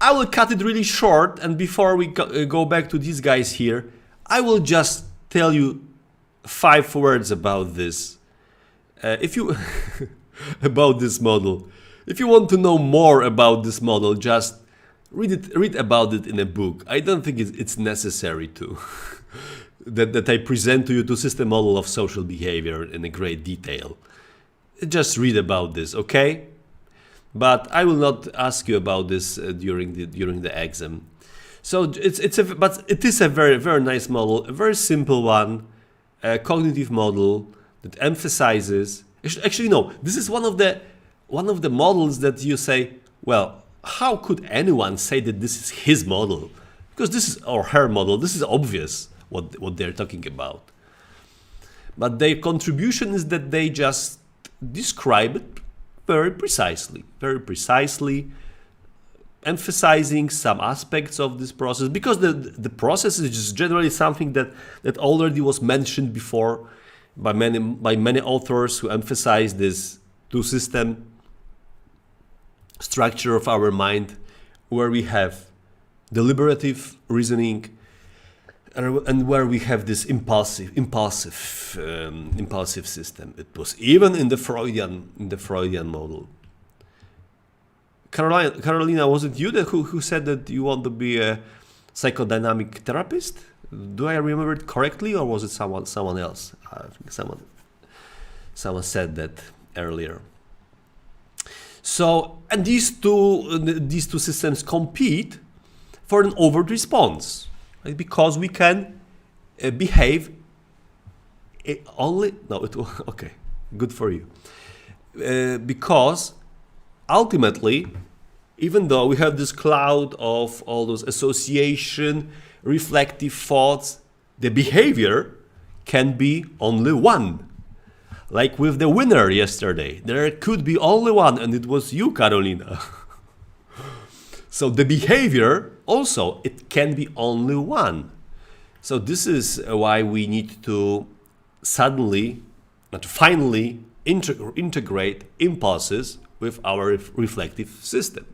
I will cut it really short, and before we go back to these guys here, I will just tell you 5 words about this. If you about this model. If you want to know more about this model, just read about it in a book. I don't think it's necessary to that I present to you the system model of social behavior in a great detail. Just read about this, okay? But I will not ask you about this during the exam. So but it is a very, very nice model, a very simple one, a cognitive model that emphasizes. Actually, no. This is one of the models that you say, well, how could anyone say that this is his model? Because this is or her model. This is obvious what they're talking about. But their contribution is that they just describe it very precisely, emphasizing some aspects of this process, because the process is just generally something that already was mentioned before by many authors who emphasize this two-system structure of our mind, where we have deliberative reasoning and where we have this impulsive system. It was even in the Freudian model. Carolina, was it you who said that you want to be a psychodynamic therapist? Do I remember it correctly, or was it someone else? I think someone said that earlier. So, and these two systems compete for an overt response, right? Because we can behave only. No, okay, good for you. Because ultimately, even though we have this cloud of all those association, reflective thoughts, the behavior can be only one. Like with the winner yesterday, there could be only one, and it was you, Carolina. So the behavior also, it can be only one. So this is why we need to finally integrate impulses with our reflective system.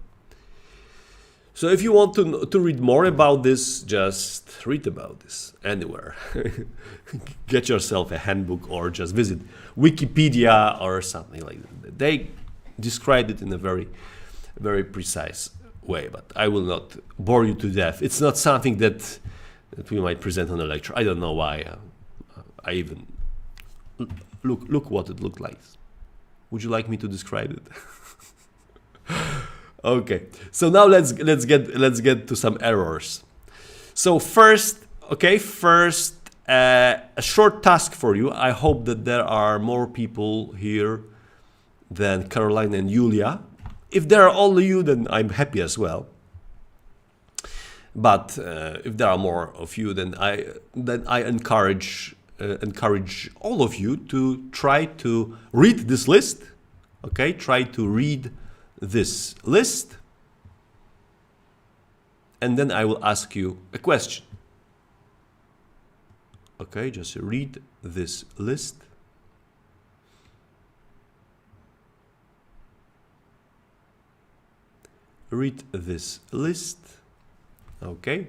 So if you want to read more about this, just read about this anywhere. Get yourself a handbook or just visit Wikipedia or something like that. They described it in a very, very precise way, but I will not bore you to death. It's not something that we might present on a lecture. I don't know why. I even look what it looked like. Would you like me to describe it? Okay, so now let's get to some errors. So first, a short task for you. I hope that there are more people here than Caroline and Julia. If there are only you, then I'm happy as well. But if there are more of you, then I encourage all of you to try to read this list. Okay, try to read this list, and then I will ask you a question. Okay, just read this list. Read this list. Okay.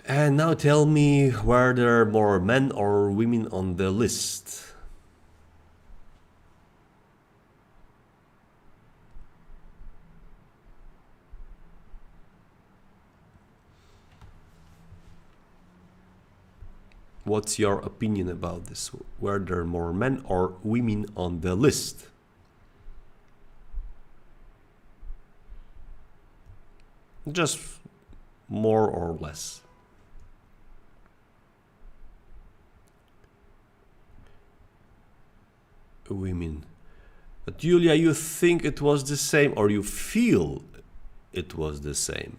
And now tell me, were there more men or women on the list? What's your opinion about this? Were there more men or women on the list? Just more or less. Women. But Julia, you think it was the same, or you feel it was the same?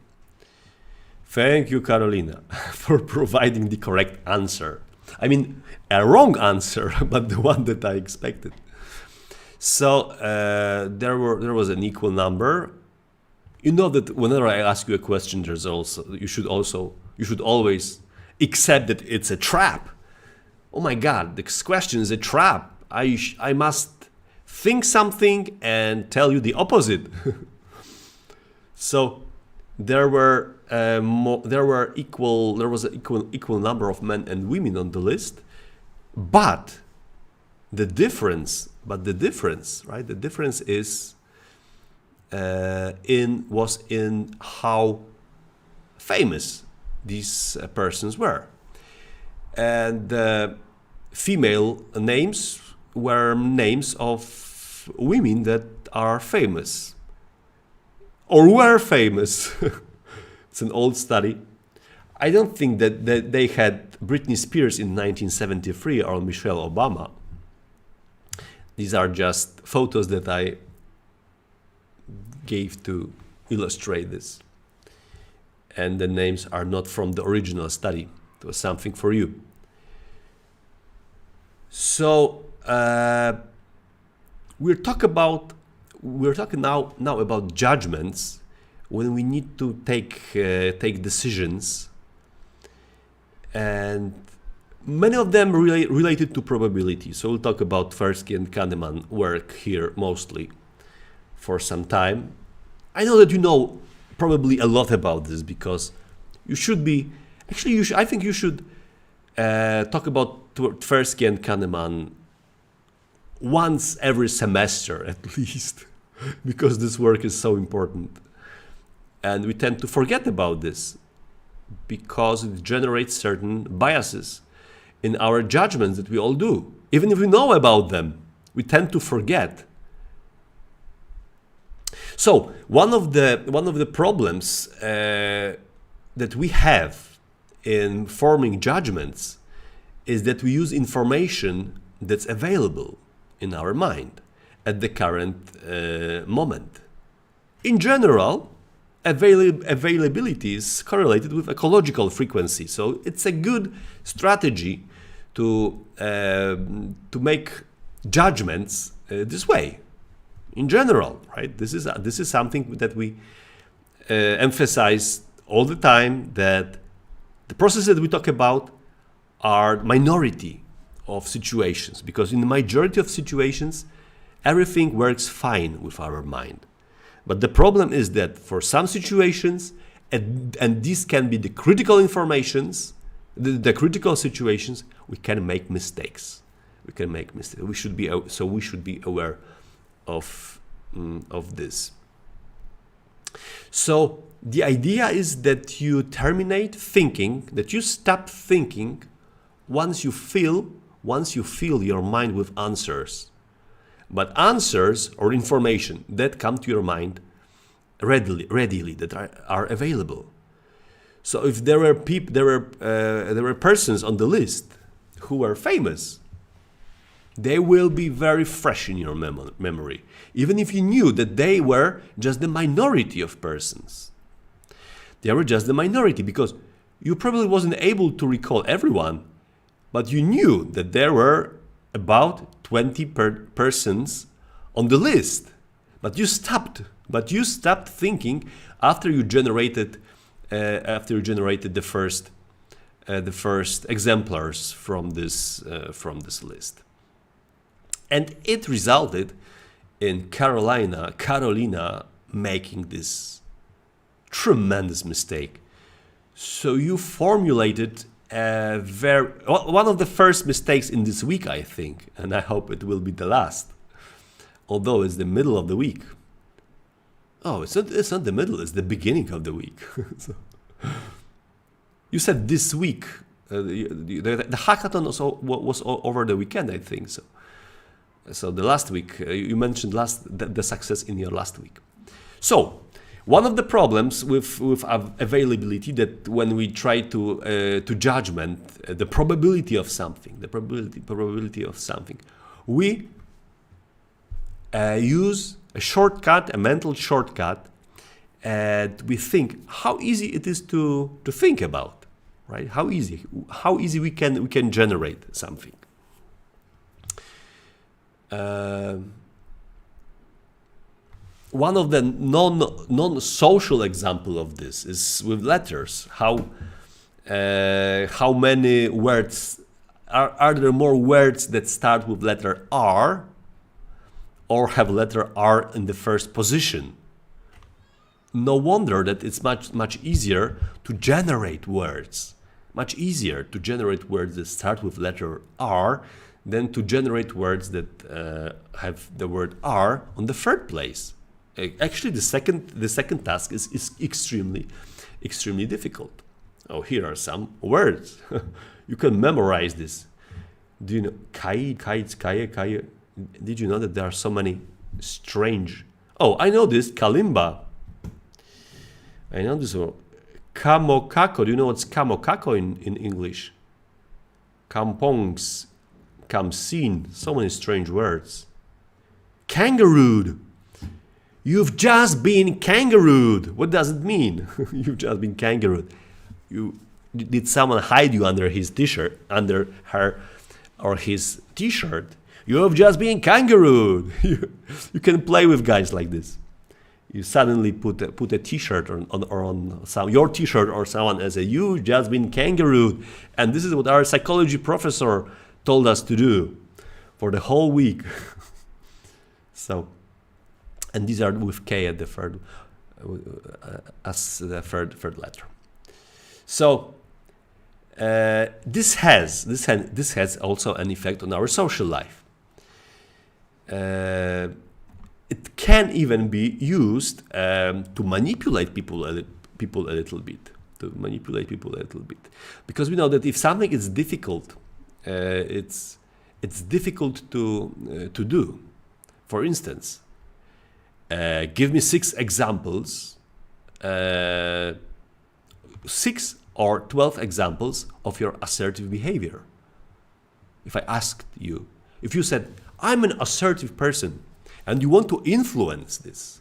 Thank you, Carolina, for providing the correct answer. I mean, a wrong answer, but the one that I expected. So there was an equal number. You know that whenever I ask you a question, you should always accept that it's a trap. Oh my God, this question is a trap. I must think something and tell you the opposite. So there were there was an equal number of men and women on the list, but the difference, right? The difference is was in how famous these persons were, and female names were names of women that are famous or were famous. It's an old study. I don't think that they had Britney Spears in 1973 or Michelle Obama. These are just photos that I gave to illustrate this. And the names are not from the original study. It was something for you. So we're talking now about judgments when we need to take decisions, and many of them related to probability. So we'll talk about Tversky and Kahneman work here mostly for some time. I know that you know probably a lot about this because you should be, actually I think you should talk about Tversky and Kahneman once every semester at least, because this work is so important. And we tend to forget about this because it generates certain biases in our judgments that we all do. Even if we know about them, we tend to forget. So one of the problems that we have in forming judgments is that we use information that's available in our mind at the current moment. In general, availability is correlated with ecological frequency, so it's a good strategy to make judgments this way. In general, right? This is something that we emphasize all the time, that the processes that we talk about are minority of situations, because in the majority of situations everything works fine with our mind. But the problem is that for some situations, and these can be the critical informations, the critical situations, we can make mistakes. We should be aware of this. So the idea is that you terminate thinking, that you stop thinking once you fill your mind with answers. But answers or information that come to your mind readily that are available. So if there were persons on the list who were famous, they will be very fresh in your memory, even if you knew that they were just the minority of persons. They were just the minority because you probably wasn't able to recall everyone, but you knew that there were about 20 persons on the list. But you stopped thinking after you generated the first exemplars from this list. And it resulted in Carolina making this tremendous mistake. So you formulated one of the first mistakes in this week, I think, and I hope it will be the last. Although it's the middle of the week. Oh, it's not the middle, it's the beginning of the week. So, you said this week. The hackathon was over the weekend, I think. So the last week, you mentioned the success in your last week. So one of the problems with availability, that when we try to judgment the probability of something, we use a mental shortcut, and we think how easy it is to think about, right? How easy we can generate something. One of the non-social example of this is with letters. How many words are there more words that start with letter R or have letter R in the first position? no wonder that it's much easier to generate words. Much easier to generate words that start with letter R than to generate words that have the word R on the third place. Actually, the second task is extremely difficult. Oh, here are some words. You can memorize this. Do you know kai? Did you know that there are so many strange? Oh, I know this kalimba. I know this one. Kamokako. Do you know what's kamokako in English? Kampongs, kamsin. So many strange words. Kangarooed. You've just been kangarooed. What does it mean? You've just been kangarooed. Did someone hide you under his t-shirt, under her or his t-shirt? You have just been kangarooed. You can play with guys like this. You suddenly put a t-shirt on your t-shirt or someone and say, you just been kangarooed. And this is what our psychology professor told us to do for the whole week. So, and these are with K at the third, as the third letter. So this has also an effect on our social life. It can even be used to manipulate people a little bit. Because we know that if something is difficult, it's difficult to do. For instance, give me 6 examples, 6 or 12 examples of your assertive behavior. If I asked you, if you said, I'm an assertive person, and you want to influence this,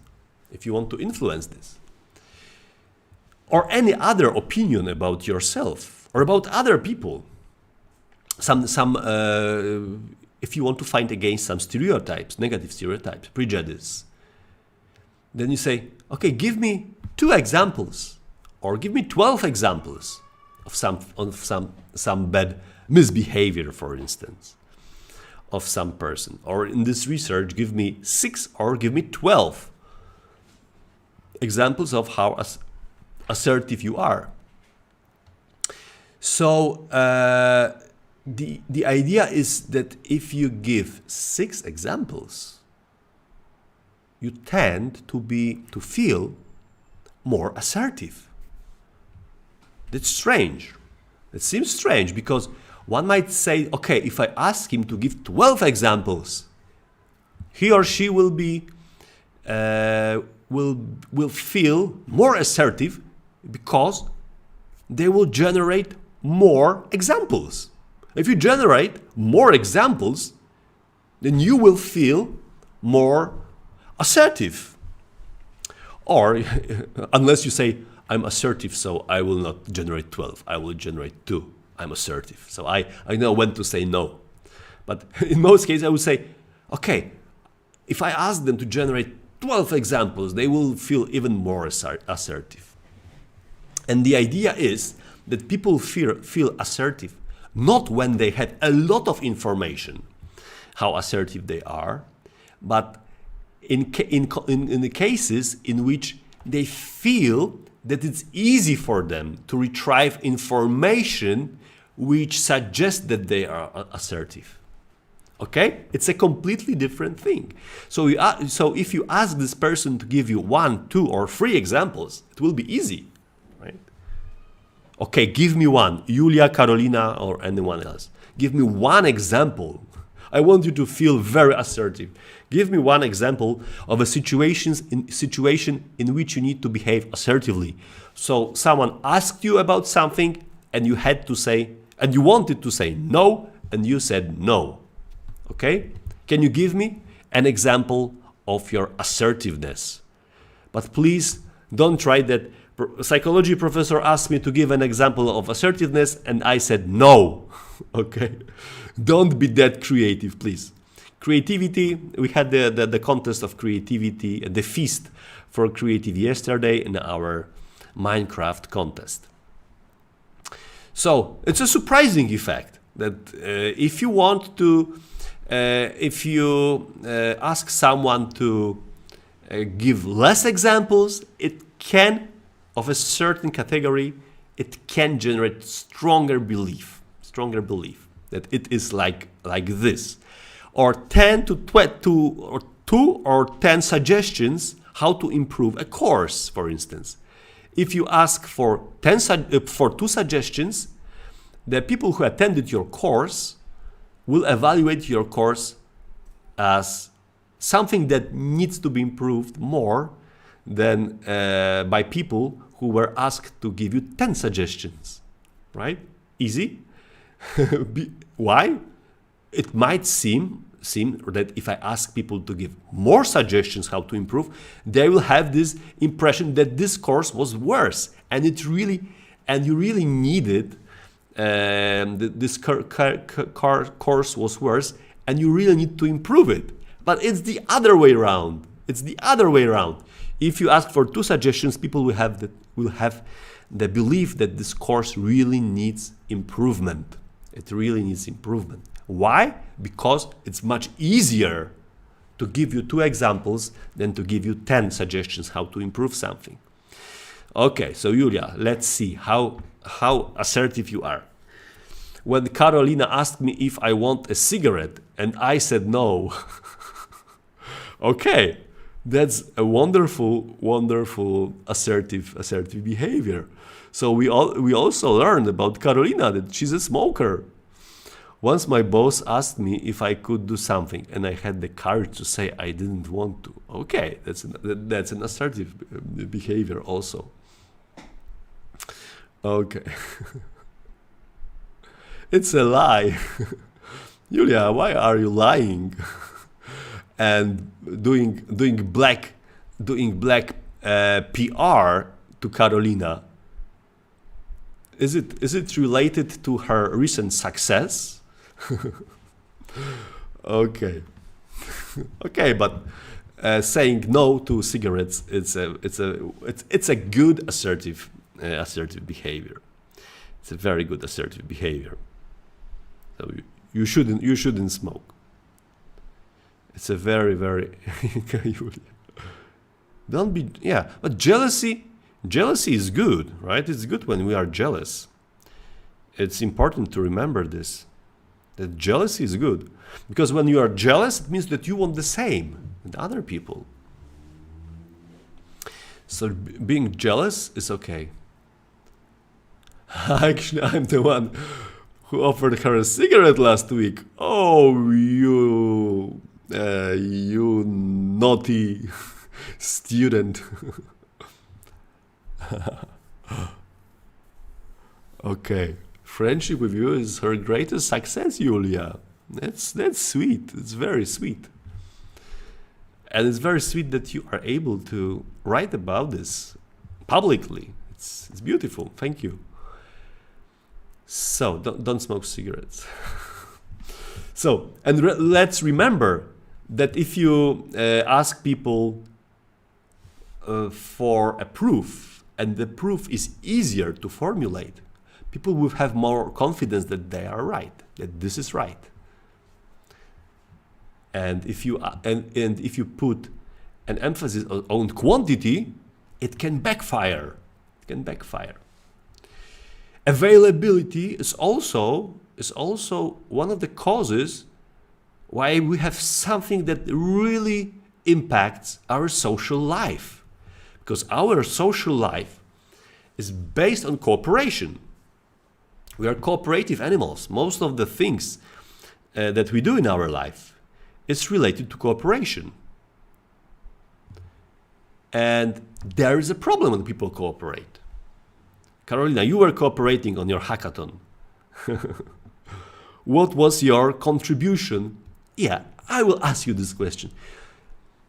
or any other opinion about yourself or about other people, if you want to fight against some stereotypes, negative stereotypes, prejudice, then you say, okay, give me 2 examples, or give me 12 examples of some bad misbehavior, for instance, of some person. Or in this research, give me 6 or give me 12 examples of how assertive you are. So the idea is that if you give 6 examples, you tend to feel more assertive. That's strange. It seems strange because one might say, okay, if I ask him to give 12 examples, he or she will be will feel more assertive because they will generate more examples. If you generate more examples, then you will feel more assertive. Or unless you say, I'm assertive, so I will not generate 12, I will generate 2. I'm assertive, so I know when to say no. But in most cases, I would say, okay, if I ask them to generate 12 examples, they will feel even more assertive. And the idea is that people feel assertive not when they have a lot of information how assertive they are, but in the cases in which they feel that it's easy for them to retrieve information which suggests that they are assertive. Okay? It's a completely different thing. So if you ask this person to give you 1, 2, or 3 examples, it will be easy, right? Okay, give me one, Julia, Carolina, or anyone else. Give me one example. I want you to feel very assertive. Give me one example of a situation in which you need to behave assertively. So someone asked you about something and you had to say, and you wanted to say no, and you said no. Okay? Can you give me an example of your assertiveness? But please don't try that. Psychology professor asked me to give an example of assertiveness and I said no. Okay? Don't be that creative, please. Creativity, we had the contest of creativity, the feast for creative yesterday in our Minecraft contest. So it's a surprising effect that if you want to, if you ask someone to give less examples, it can, of a certain category, it can generate stronger belief that it is like this, or 10 to 20, or 2 or 10 suggestions how to improve a course, for instance. If you ask for 2 suggestions, the people who attended your course will evaluate your course as something that needs to be improved more than by people who were asked to give you 10 suggestions, right? Easy. Why? It might seem that if I ask people to give more suggestions how to improve, they will have this impression that this course was worse, and you really needed this course was worse, and you really need to improve it. But it's the other way around. If you ask for 2 suggestions, people will have the belief that this course really needs improvement. It really needs improvement. Why? Because it's much easier to give you 2 examples than to give you 10 suggestions how to improve something. Okay, so Julia, let's see how assertive you are. When Carolina asked me if I want a cigarette and I said no. Okay, that's a wonderful assertive behavior. So we also learned about Carolina that she's a smoker. Once my boss asked me if I could do something, and I had the courage to say I didn't want to. Okay, that's an assertive behavior also. Okay. It's a lie. Julia, why are you lying? And doing black PR to Carolina? Is it related to her recent success? Okay. Okay, but saying no to cigarettes, it's a good assertive behavior. It's a very good assertive behavior. So you shouldn't smoke. It's a very don't be, yeah. But jealousy is good, right? It's good when we are jealous. It's important to remember this. That jealousy is good, because when you are jealous, it means that you want the same with other people. So being jealous is okay. Actually, I'm the one who offered her a cigarette last week. Oh, you naughty student. Okay. Friendship with you is her greatest success, Julia. That's sweet. It's very sweet. And it's very sweet that you are able to write about this publicly. It's beautiful. Thank you. So don't smoke cigarettes. So, and let's remember that if you ask people for a proof, and the proof is easier to formulate, people will have more confidence that they are right, that this is right. And if you put an emphasis on quantity, it can backfire. Availability is also one of the causes why we have something that really impacts our social life, because our social life is based on cooperation. We are cooperative animals. Most of the things that we do in our life is related to cooperation. And there is a problem when people cooperate. Carolina, you were cooperating on your hackathon. What was your contribution? Yeah, I will ask you this question.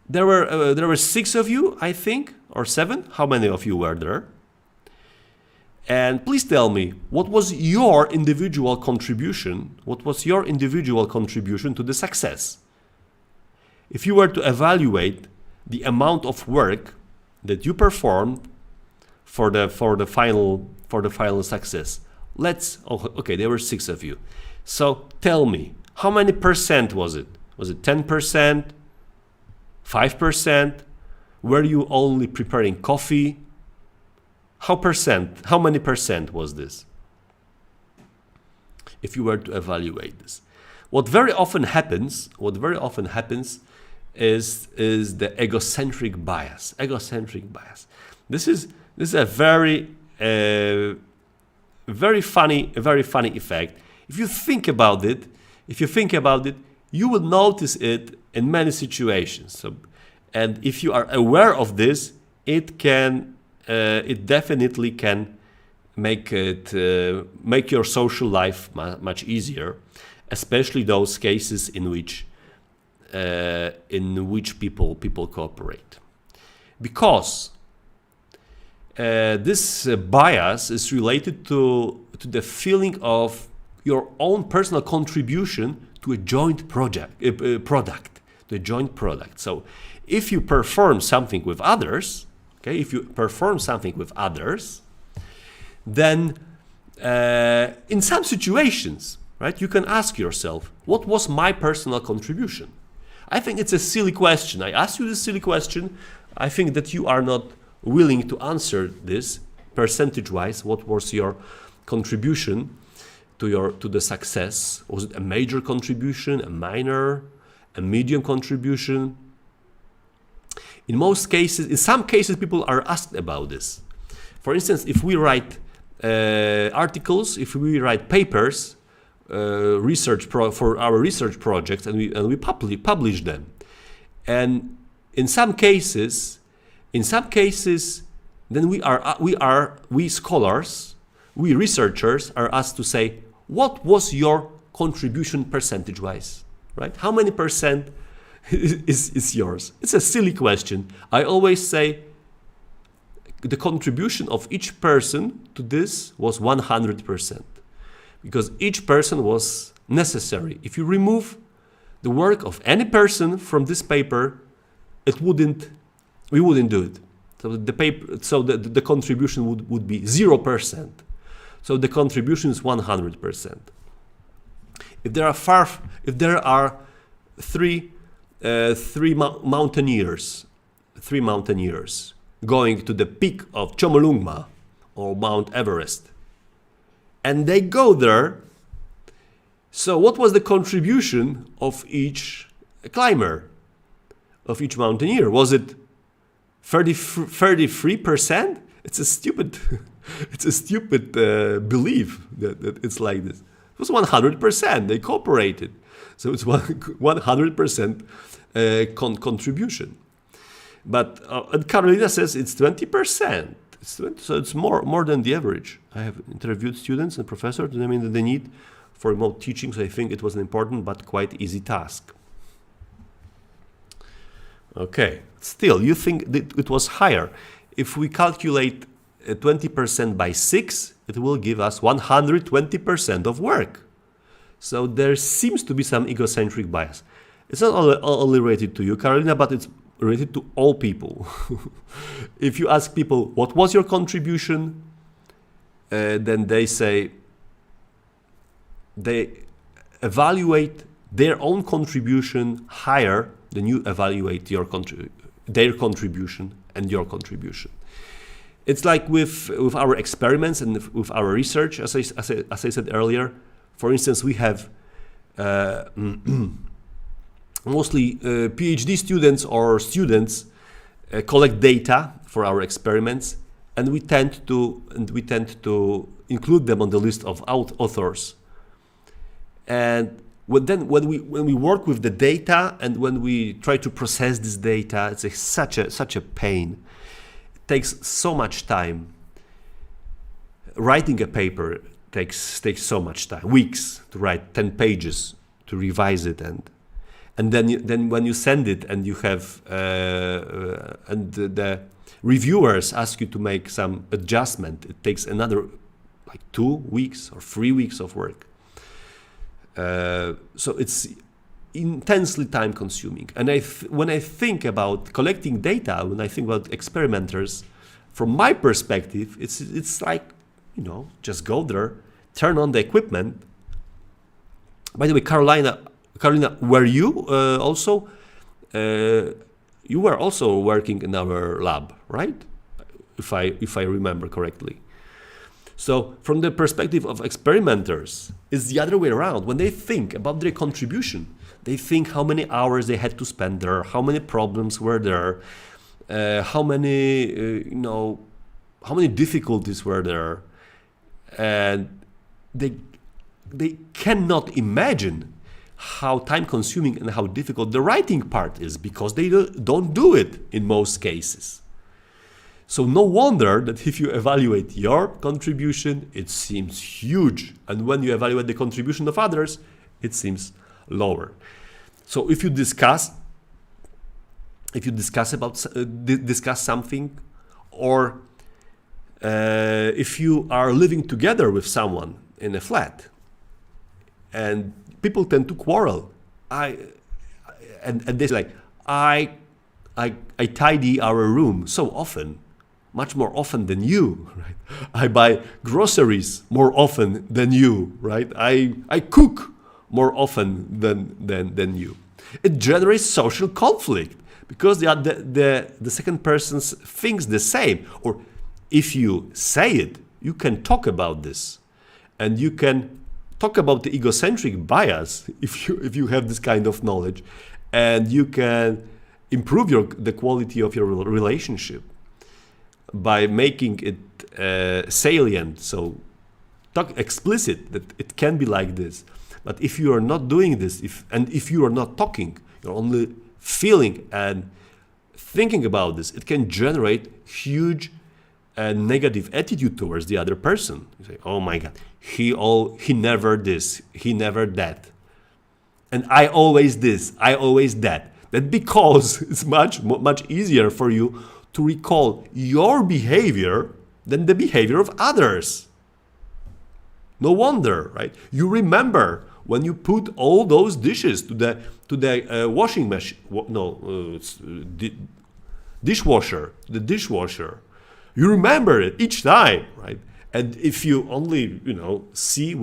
There were 6 of you, I think, or 7. How many of you were there? And please tell me, what was your individual contribution? What was your individual contribution to the success? If you were to evaluate the amount of work that you performed for the final success, okay, there were 6 of you. So tell me, how many percent was it? Was it 10%? 5%? Were you only preparing coffee? How many percent was this? If you were to evaluate this, what very often happens is the egocentric bias. This is a very funny effect. If you think about it, you will notice it in many situations. So, and if you are aware of this, it definitely can make your social life much easier, especially those cases in which people cooperate, because this bias is related to the feeling of your own personal contribution to a joint product. So if you perform something with others, then in some situations, right, you can ask yourself, what was my personal contribution? I think it's a silly question. I asked you this silly question. I think that you are not willing to answer this percentage-wise. What was your contribution to the success? Was it a major contribution, a minor, a medium contribution? In some cases, people are asked about this. For instance, if we write articles, if we write papers, for our research projects, and we publish them, and in some cases, then we scholars, we researchers are asked to say, what was your contribution percentage-wise, right? How many percent is yours? It's a silly question. I always say the contribution of each person to this was 100%, because each person was necessary. If you remove the work of any person from this paper, we wouldn't do it. So the contribution would be 0%. So the contribution is 100%. If there are three mountaineers going to the peak of Chomolungma or Mount Everest, and they go there, so what was the contribution of each climber, of each mountaineer? Was it 33%? It's a stupid belief that it's like this. It was 100%. They cooperated, so it's 100% contribution. But and Carolina says it's 20%. So it's more than the average. I have interviewed students and professors, and I mean that they need for remote teaching. So I think it was an important but quite easy task. Okay, still you think that it was higher. If we calculate 20% by 6, it will give us 120% of work. So there seems to be some egocentric bias. It's not only related to you, Carolina, but it's related to all people. If you ask people, what was your contribution? Then they say, they evaluate their own contribution higher than you evaluate their contribution and your contribution. It's like with our experiments and with our research, as I said earlier. For instance, we have mostly PhD students or students collect data for our experiments, and we tend to include them on the list of authors. And when we work with the data and when we try to process this data, it's such a pain. It takes so much time. Writing a paper takes so much time, weeks to write 10 pages, to revise it, and then when you send it and you have and the reviewers ask you to make some adjustment, it takes another like 2 weeks or 3 weeks of work. So it's intensely time consuming. And when I think about collecting data, when I think about experimenters, from my perspective, it's like, just go there, turn on the equipment. By the way, Carolina, were you also? You were also working in our lab, right? if I remember correctly. So from the perspective of experimenters, it's the other way around. When they think about their contribution, they think how many hours they had to spend there, how many problems were there, how many how many difficulties were there, and they cannot imagine how time-consuming and how difficult the writing part is, because they don't do it in most cases. So no wonder that if you evaluate your contribution, it seems huge, and when you evaluate the contribution of others, it seems lower. So if you discuss something, or if you are living together with someone in a flat, and people tend to quarrel, and they say like, I tidy our room so often, much more often than you, right? I buy groceries more often than you, right? I cook more often than you. It generates social conflict because the second person thinks the same. Or if you say it, you can talk about this, and you can talk about the egocentric bias if you have this kind of knowledge, and you can improve the quality of your relationship by making it salient, so talk explicit that it can be like this. But if you are not doing this, if you are not talking, you're only feeling and thinking about this, it can generate huge negative attitude towards the other person. You say, oh my God, he never this, he never that, and I always this, I always that. That because it's much easier for you to recall your behavior than the behavior of others. No wonder, right? You remember when you put all those dishes to the washing machine, dishwasher, the dishwasher. You remember it each time, right? And if you only see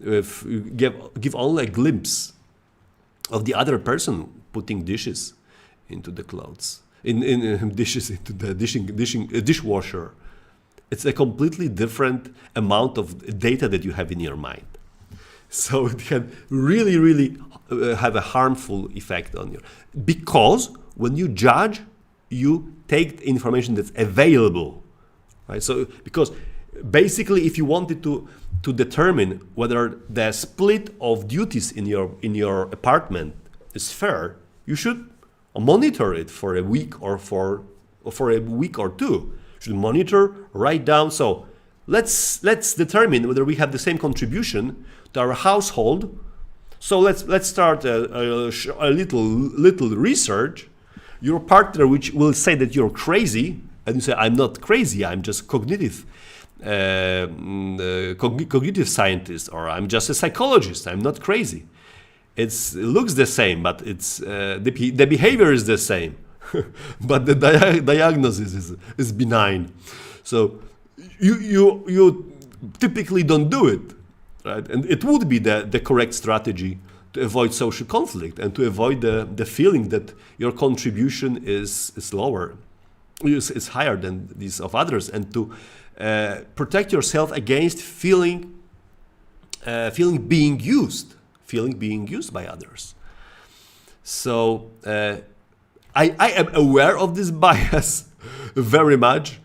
if you give only a glimpse of the other person putting dishes into the clothes, in dishes into the dishwasher, it's a completely different amount of data that you have in your mind. So it can really, really have a harmful effect on you. Because when you judge, you take the information that's available, right? So because basically, if you wanted to determine whether the split of duties in your apartment is fair, you should monitor it for a week or for a week or two. You should monitor, write down. So let's determine whether we have the same contribution to our household. So let's start a little research. Your partner, which will say that you're crazy, and you say, I'm not crazy, I'm just cognitive scientist, or I'm just a psychologist, I'm not crazy. It looks the same, but it's the behavior is the same, but the diagnosis is benign. So you typically don't do it, right? And it would be the correct strategy to avoid social conflict and to avoid the feeling that your contribution is lower, is higher than these of others, and to protect yourself against feeling being used by others. So I am aware of this bias very much,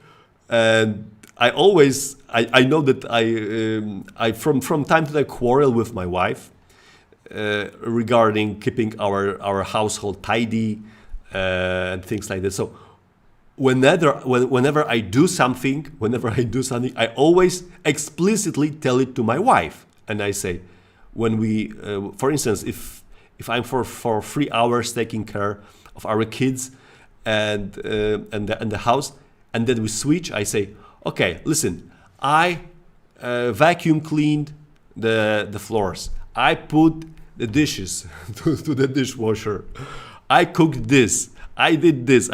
and I know that I from time to time quarrel with my wife regarding keeping our household tidy and things like that. So whenever I do something, I always explicitly tell it to my wife, and I say, when we, for instance, if I'm for 3 hours taking care of our kids and the house, and then we switch, I say, okay, listen, I vacuum cleaned the floors, I put the dishes to the dishwasher, I cooked this, I did this,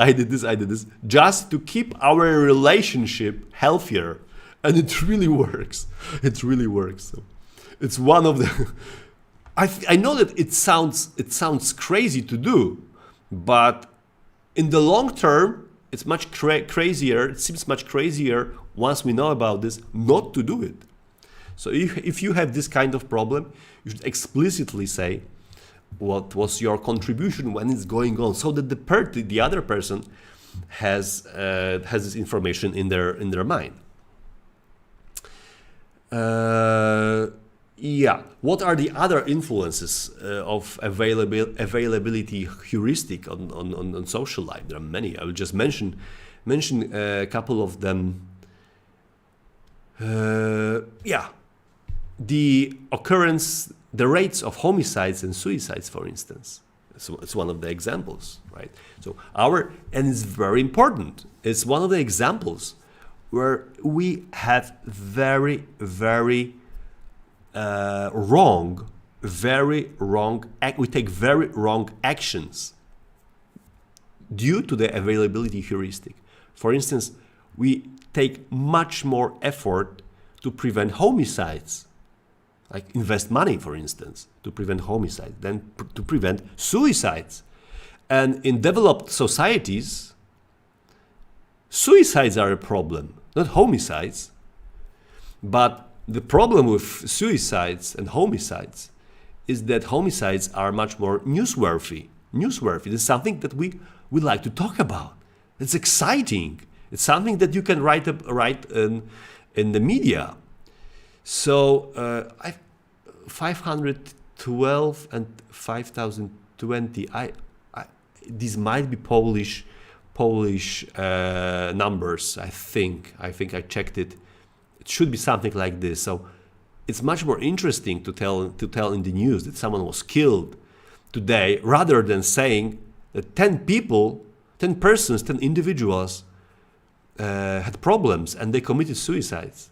just to keep our relationship healthier, and it really works. So it's one of the. I know that it sounds crazy to do, but in the long term, it's much crazier. It seems much crazier once we know about this not to do it. So if you have this kind of problem, you should explicitly say what was your contribution when it's going on, so that the other person has this information in their mind. Yeah. What are the other influences of availability heuristic on social life? There are many. I will just mention a couple of them. Yeah. The rates of homicides and suicides, for instance. So it's one of the examples, right? So and it's very important. It's one of the examples where we have very, very we take very wrong actions due to the availability heuristic. For instance, we take much more effort to prevent homicides, like invest money, for instance, to prevent homicide, than to prevent suicides. And in developed societies, suicides are a problem, not homicides. But the problem with suicides and homicides is that homicides are much more newsworthy. This is something that we like to talk about. It's exciting. It's something that you can write in the media. So 512 and 5020. These might be Polish numbers. I think I checked it. It should be something like this. So it's much more interesting to tell in the news that someone was killed today, rather than saying that 10 individuals had problems and they committed suicides.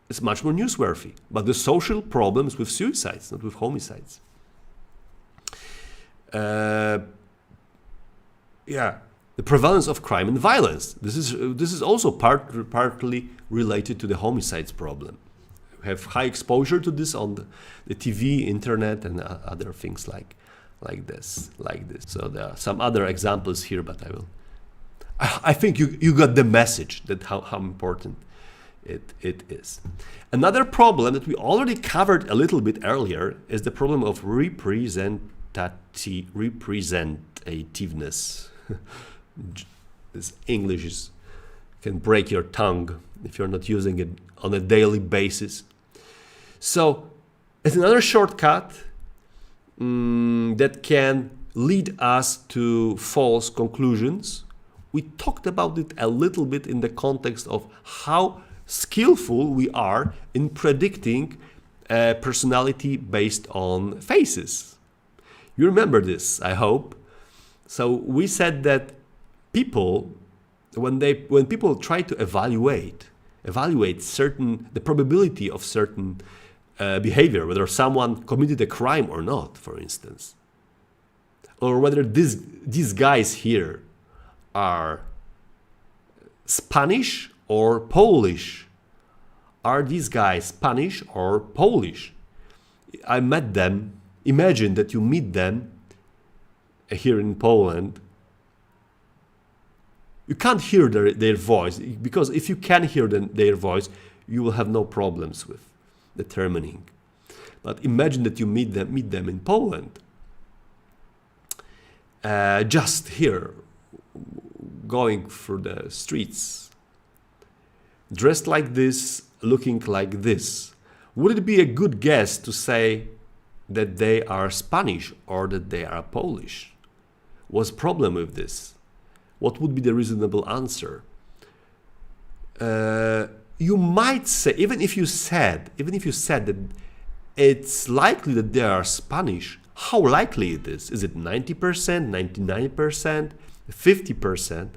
It's much more newsworthy. But the social problems with suicides, not with homicides. The prevalence of crime and violence. This is also partly related to the homicides problem. We have high exposure to this on the TV, internet, and other things like this. So there are some other examples here, but I think you got the message that how important it is. Another problem that we already covered a little bit earlier is the problem of representativeness. This English can break your tongue if you're not using it on a daily basis. So it's another shortcut that can lead us to false conclusions. We talked about it a little bit in the context of how skillful we are in predicting personality based on faces. You remember this, I hope. So we said that people, when people try to evaluate the probability of certain behavior, whether someone committed a crime or not, for instance, or whether these guys here are Spanish or Polish. Are these guys Spanish or Polish? I met them. Imagine that you meet them here in Poland. You can't hear their voice, because if you can hear their voice, you will have no problems with determining. But imagine that you meet them in Poland. Just here, going through the streets, dressed like this, looking like this. Would it be a good guess to say that they are Spanish or that they are Polish? What's the problem with this? What would be the reasonable answer? You might say, even if you said that it's likely that they are Spanish, how likely it is? Is it 90%, 99%, 50%?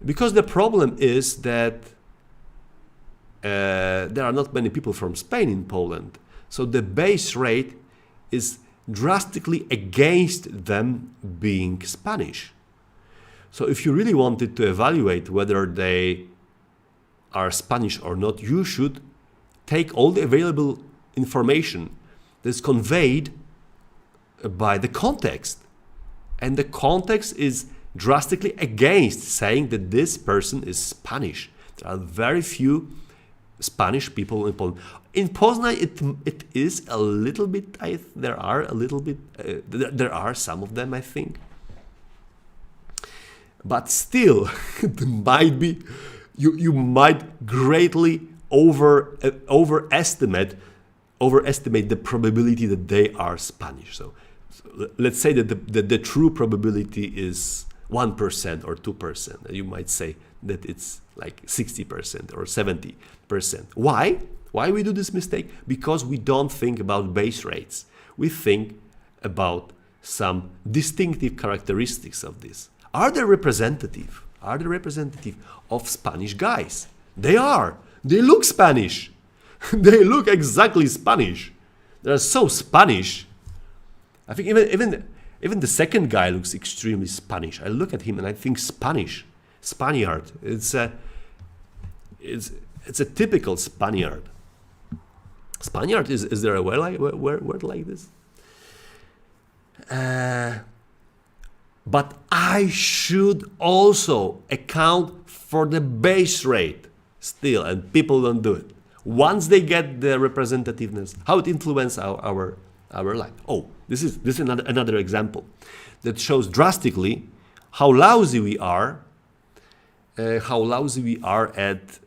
Because the problem is that there are not many people from Spain in Poland. So the base rate is drastically against them being Spanish. So if you really wanted to evaluate whether they are Spanish or not, you should take all the available information that's conveyed by the context. And the context is drastically against saying that this person is Spanish. There are very few Spanish people in Poland. In Poznan, it is a little bit. There are some of them, I think, but still, it might be. You might greatly overestimate the probability that they are Spanish. So let's say that the true probability is 1% or 2%. You might say that it's like 60% or 70%. Why? Why we do this mistake? Because we don't think about base rates. We think about some distinctive characteristics of this. Are they representative? Are they representative of Spanish guys? They are. They look Spanish. They look exactly Spanish. They're so Spanish. I think even the second guy looks extremely Spanish. I look at him and I think Spaniard. It's a typical Spaniard. Spaniard, is there a word like this? But I should also account for the base rate still, and people don't do it. Once they get the representativeness, how it influences our life. Oh, this is another example that shows drastically how lousy we are at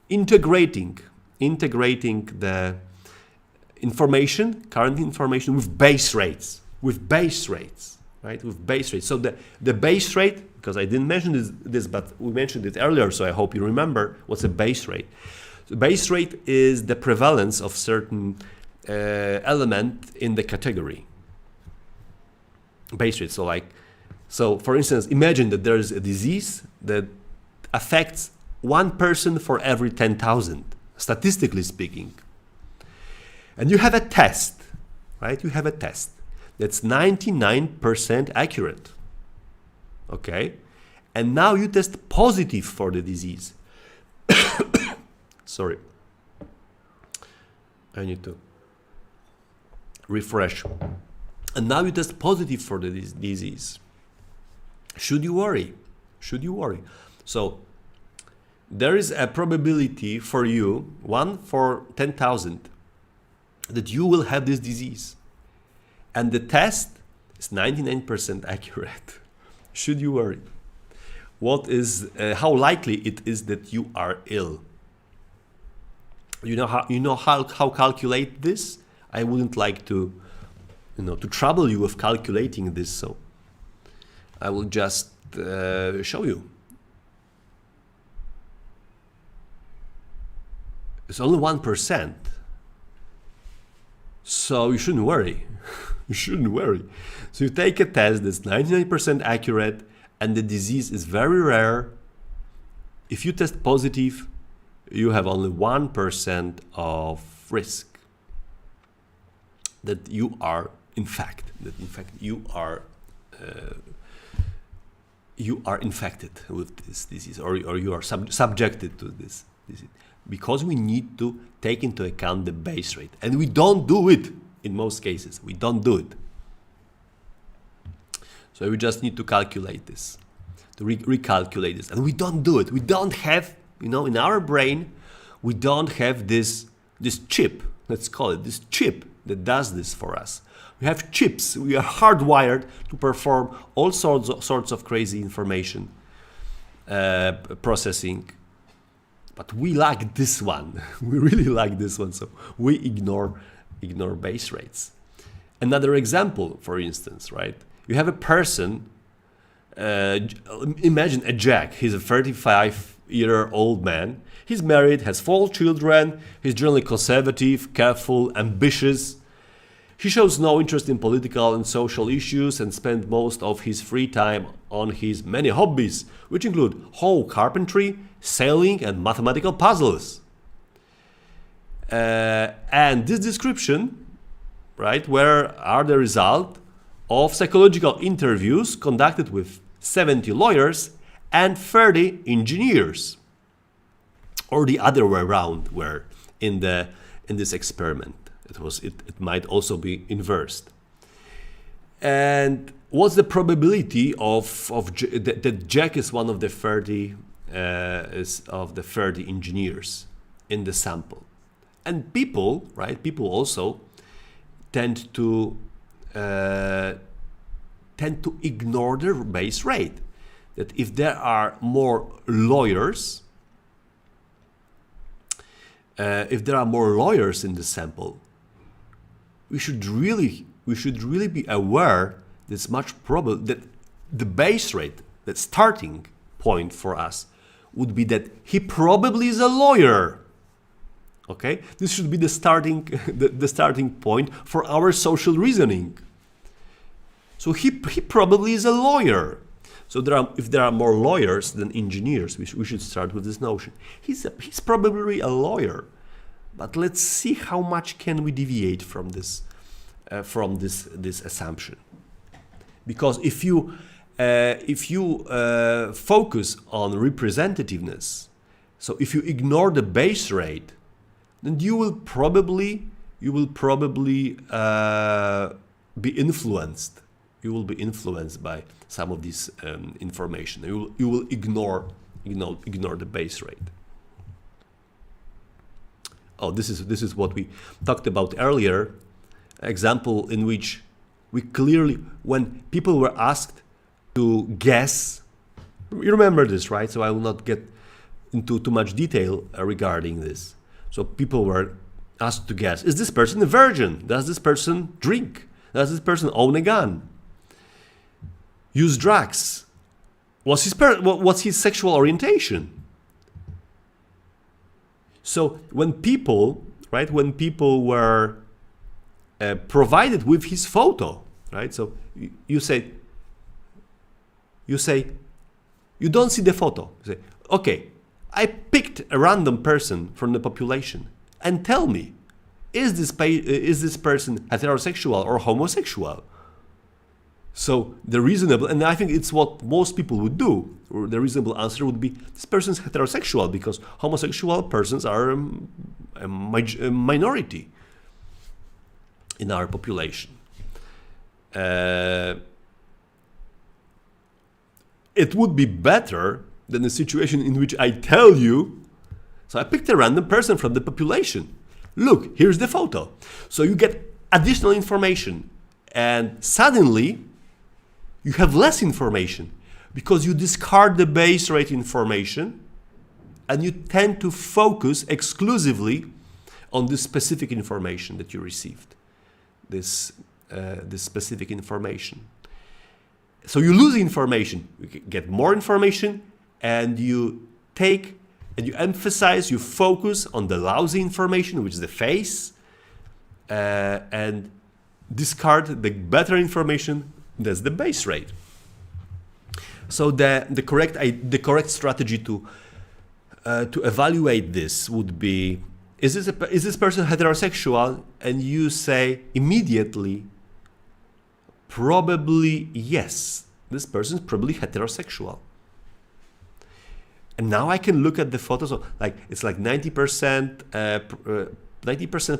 integrating the current information with base rates. Right, with base rate. So the base rate, because I didn't mention this, but we mentioned it earlier, so I hope you remember what's a base rate. The base rate is the prevalence of certain element in the category. Base rate. So for instance, imagine that there is a disease that affects one person for every 10,000, statistically speaking. And you have a test, right? You have a test that's 99% accurate. Okay? And now you test positive for the disease. Sorry. I need to refresh. And now you test positive for the disease. Should you worry? Should you worry? So there is a probability for you, 1 for 10,000, that you will have this disease. And the test is 99% accurate. Should you worry? How likely it is that you are ill? You know how calculate this? I wouldn't like to trouble you with calculating this, so I will just show you. It's only 1%. So you shouldn't worry. You shouldn't worry. So you take a test that's 99% accurate and the disease is very rare. If you test positive, you have only 1% of risk that you are you are infected with this disease, or you are subjected to this disease, because we need to take into account the base rate, and we don't do it in most cases. We don't do it. So we just need to calculate this, to recalculate this, and we don't do it. We don't have, in our brain, we don't have this chip. Let's call it this chip that does this for us. We have chips. We are hardwired to perform all sorts of crazy information processing. But we lack this one. We really lack this one. So we ignore base rates. Another example, for instance, right? You have a person, imagine a Jack. He's a 35-year-old man. He's married, has 4 children. He's generally conservative, careful, ambitious. He shows no interest in political and social issues and spends most of his free time on his many hobbies, which include home carpentry, sailing, and mathematical puzzles. And this description, right, where are the result of psychological interviews conducted with 70 lawyers and 30 engineers, or the other way around, where in this experiment it might also be inversed. And what's the probability that Jack is one of the 30 engineers in the sample? And people, right? People also tend to ignore the base rate. That if there are more lawyers, in the sample, we should really be aware that it's much probable that the base rate, that starting point for us, would be that he probably is a lawyer. Okay, this should be the starting point for our social reasoning. So he probably is a lawyer. So if there are more lawyers than engineers, we should start with this notion. He's probably a lawyer, but let's see how much can we deviate from this assumption. Because if you focus on representativeness, so if you ignore the base rate, then you will probably be influenced. You will be influenced by some of this information. You will ignore the base rate. Oh, this is what we talked about earlier. Example in which we clearly, when people were asked to guess, you remember this, right? So I will not get into too much detail regarding this. So people were asked to guess: is this person a virgin? Does this person drink? Does this person own a gun? Use drugs? What's his sexual orientation? So when people were provided with his photo, right? So you say you don't see the photo. You say, okay, I picked a random person from the population, and tell me, is this person heterosexual or homosexual? So the reasonable, and I think it's what most people would do, or the reasonable answer would be, this person is heterosexual, because homosexual persons are a minority in our population. It would be better than a situation in which I tell you, so I picked a random person from the population. Look, here's the photo. So you get additional information, and suddenly you have less information because you discard the base rate information and you tend to focus exclusively on this specific information that you received, this specific information. So you lose information, you get more information, and you emphasize, you focus on the lousy information, which is the face, and discard the better information, that's the base rate. So the correct strategy to evaluate this would be: is this person heterosexual? And you say immediately, probably yes, this person is probably heterosexual. And now I can look at the photos. So it's like 90%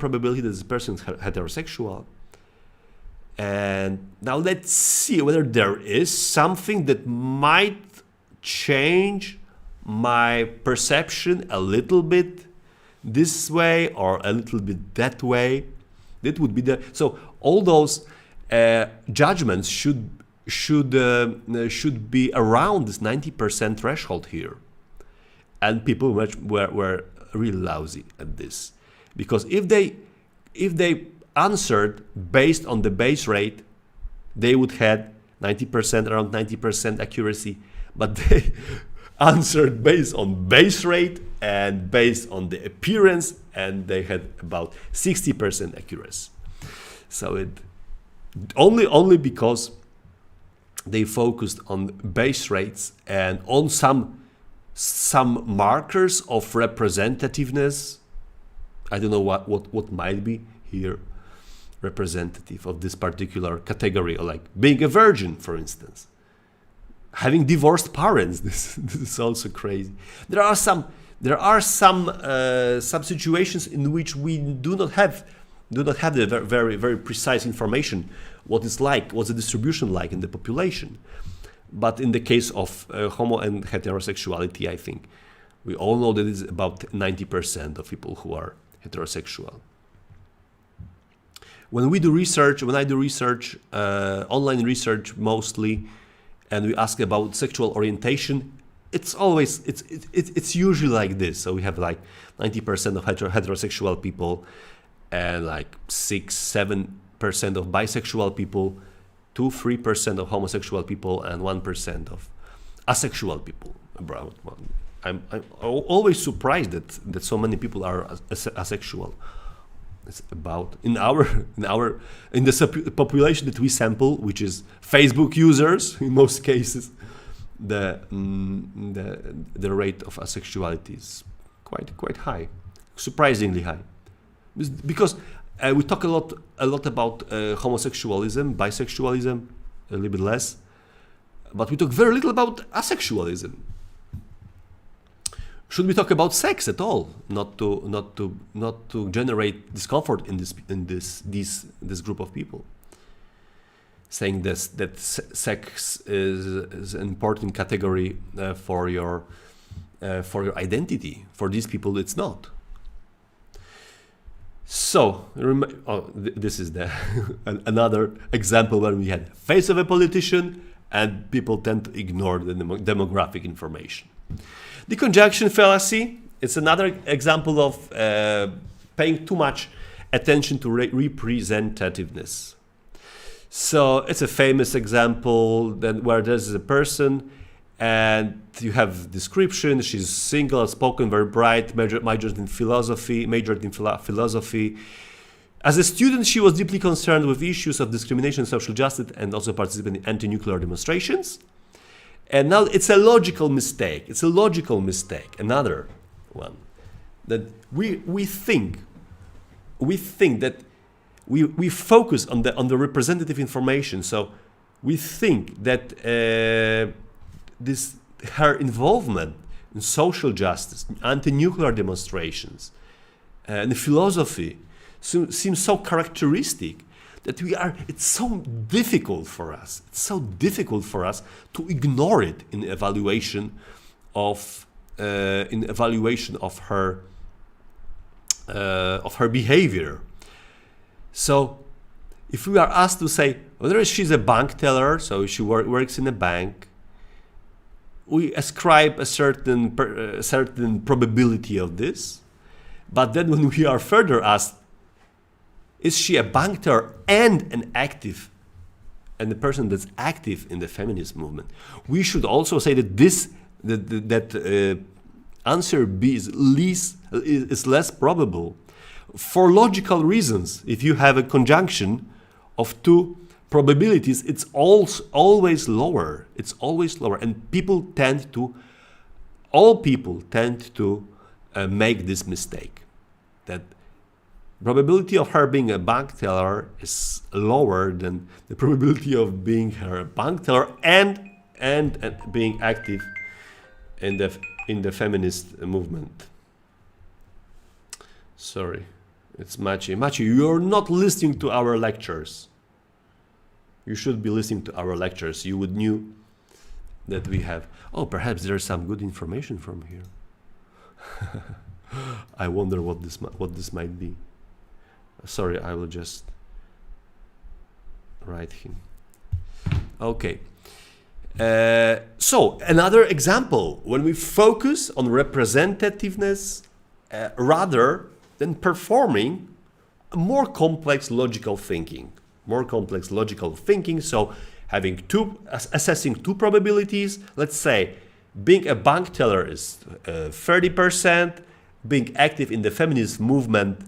probability that this person is heterosexual. And now let's see whether there is something that might change my perception a little bit this way or a little bit that way. That would be so all those judgments should be around this 90% threshold here. And people were really lousy at this, because if they answered based on the base rate, they would have 90%, around 90% accuracy, but they answered based on base rate and based on the appearance, and they had about 60% accuracy. So it only because they focused on base rates and on some markers of representativeness. I don't know what might be here representative of this particular category, or like being a virgin, for instance, having divorced parents. This is also crazy. There are some situations in which we do not have do not have the very, very precise information what it's like, what's the distribution like in the population. But in the case of homo and heterosexuality, I think we all know that it's about 90% of people who are heterosexual. When we do research, when I do research, online research mostly, and we ask about sexual orientation, it's usually like this. So we have like 90% of heterosexual people, and like 6-7% of bisexual people, 2-3% of homosexual people, and 1% of asexual people. I'm always surprised that so many people are asexual. It's about in the population that we sample, which is Facebook users in most cases, the rate of asexuality is quite high, surprisingly high, because we talk a lot about homosexualism, bisexualism, a little bit less, but we talk very little about asexualism. Should we talk about sex at all? Not to generate discomfort in this group of people. Saying that sex is an important category for your identity. For these people, it's not. So this is another example where we had face of a politician, and people tend to ignore the demographic information. The conjunction fallacy, it's another example of paying too much attention to representativeness. So it's a famous example where there's a person and you have description, she's single, outspoken, very bright, majored in philosophy. As a student, she was deeply concerned with issues of discrimination, social justice, and also participated in anti-nuclear demonstrations. And now it's a logical mistake. Another one, that we think that we focus on the representative information. So we think that her involvement in social justice, anti-nuclear demonstrations, and philosophy seems so characteristic that it's so difficult for us. It's so difficult for us to ignore it in evaluation of her behavior. So, if we are asked to say whether she's a bank teller, so she works in a bank, we ascribe a certain probability of this. But then, when we are further asked, is she a bank teller and a person that's active in the feminist movement? We should also say that answer B is less probable for logical reasons. If you have a conjunction of two probabilities, it's always lower. It's always lower, and all people tend to make this mistake. That probability of her being a bank teller is lower than the probability of being her bank teller and being active in the feminist movement. Sorry, it's Maciej, you're not listening to our lectures. You should be listening to our lectures. You would knew that we have. Oh, perhaps there's some good information from here. I wonder what this might be. Sorry, I will just write him. Okay. So another example, when we focus on representativeness rather than performing more complex logical thinking. So assessing two probabilities. Let's say being a bank teller is 30%, being active in the feminist movement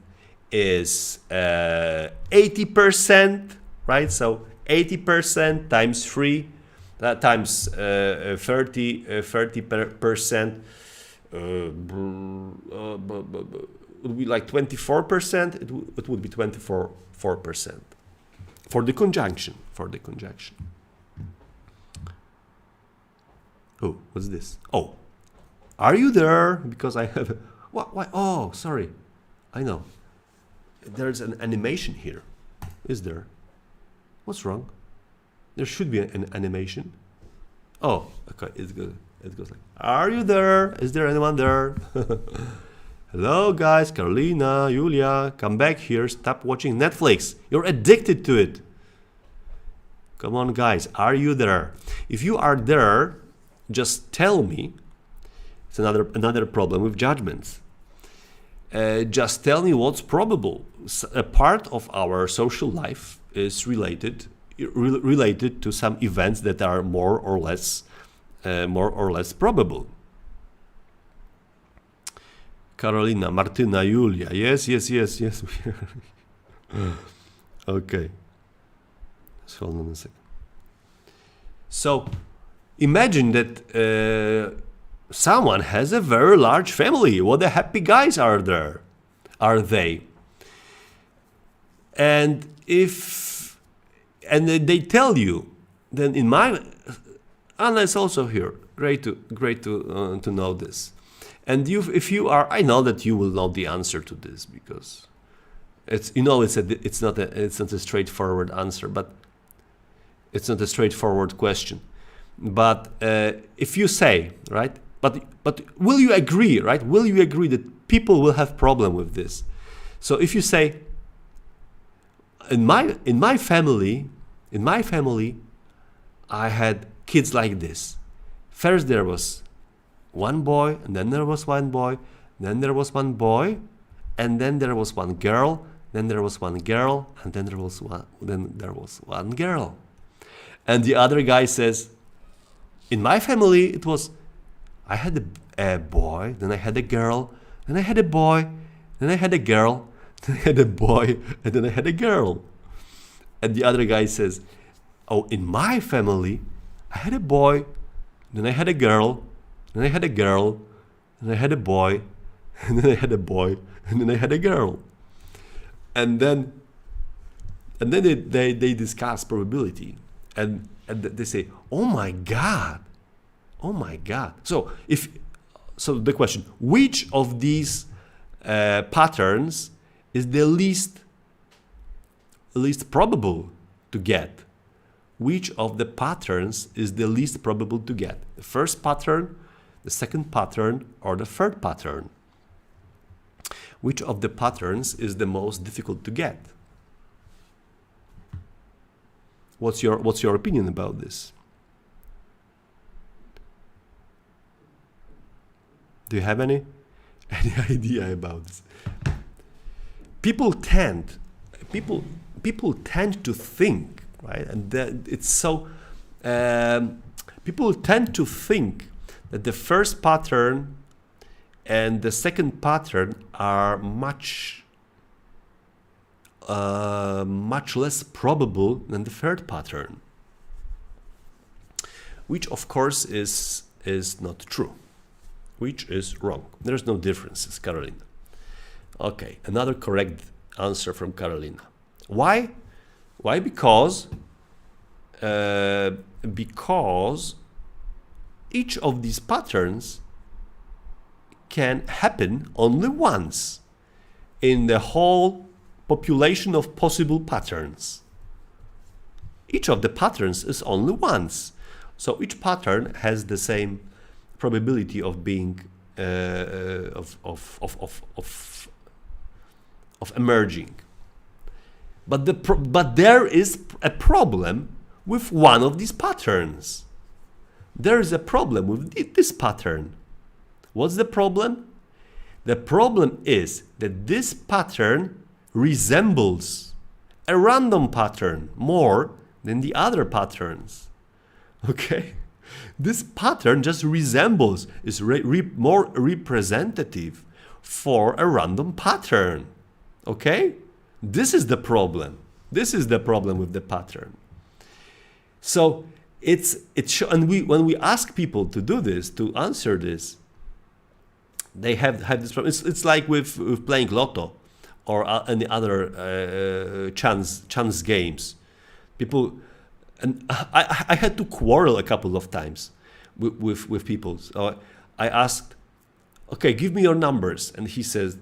is 80%, right? So 80% times 3 times 30% would be like 24%. It would be 24% for the conjunction. Oh, what's this? Oh, are you there? Because I have what? Why? Oh, sorry. I know. there's an animation here. Is there? What's wrong? There should be an animation. Oh, okay, it's good. It goes like, are you there? Is there anyone there? Hello guys, Carolina, Julia, come back here. Stop watching Netflix. You're addicted to it. Come on guys, are you there? If you are there, just tell me. It's another problem with judgments. Just tell me what's probable. A part of our social life is related to some events that are more or less probable. Carolina, Martyna, Julia. Yes. Okay. Let's hold on a second. So, imagine that someone has a very large family. What a happy guys are they? And they tell you, then in my, Anna is also here. Great to know this. And if you are, I know that you will know the answer to this because it's not a straightforward answer, but it's not a straightforward question. But if you say, right, but will you agree, right? Will you agree that people will have problem with this? So if you say, in my family, I had kids like this. First there was one boy, and then there was one boy, then there was one boy, and then there was one girl, then there was one girl, and then there was one girl. And the other guy says, in my family it was, I had a boy, then I had a girl, then I had a boy, then I had a girl, then I had a boy, and then I had a girl. And the other guy says, oh, in my family I had a boy, then I had a girl, then I had a girl, then I had a boy, and then I had a boy, and then I had a girl. And then they discuss probability, and they say, oh my God. So the question, which of these patterns is the least probable to get? Which of the patterns is the least probable to get? The first pattern, the second pattern, or the third pattern? Which of the patterns is the most difficult to get? What's your opinion about this? Do you have any idea about this? People tend to think, right? And it's so people tend to think that the first pattern and the second pattern are much less probable than the third pattern, which of course is not true, which is wrong. There's no differences, Carolina. Okay, another correct answer from Carolina. Why? Because each of these patterns can happen only once in the whole population of possible patterns. Each of the patterns is only once. So each pattern has the same probability of being of emerging. But there is a problem with one of these patterns. There is a problem with this pattern. What's the problem? The problem is that this pattern resembles a random pattern more than the other patterns. Okay? This pattern just resembles, is more representative for a random pattern. Okay? This is the problem. This is the problem with the pattern. So when we ask people to do this, to answer this, they have this problem. It's like with playing lotto or any other chance games. People, and I had to quarrel a couple of times with people. So I asked, okay, give me your numbers, and he says,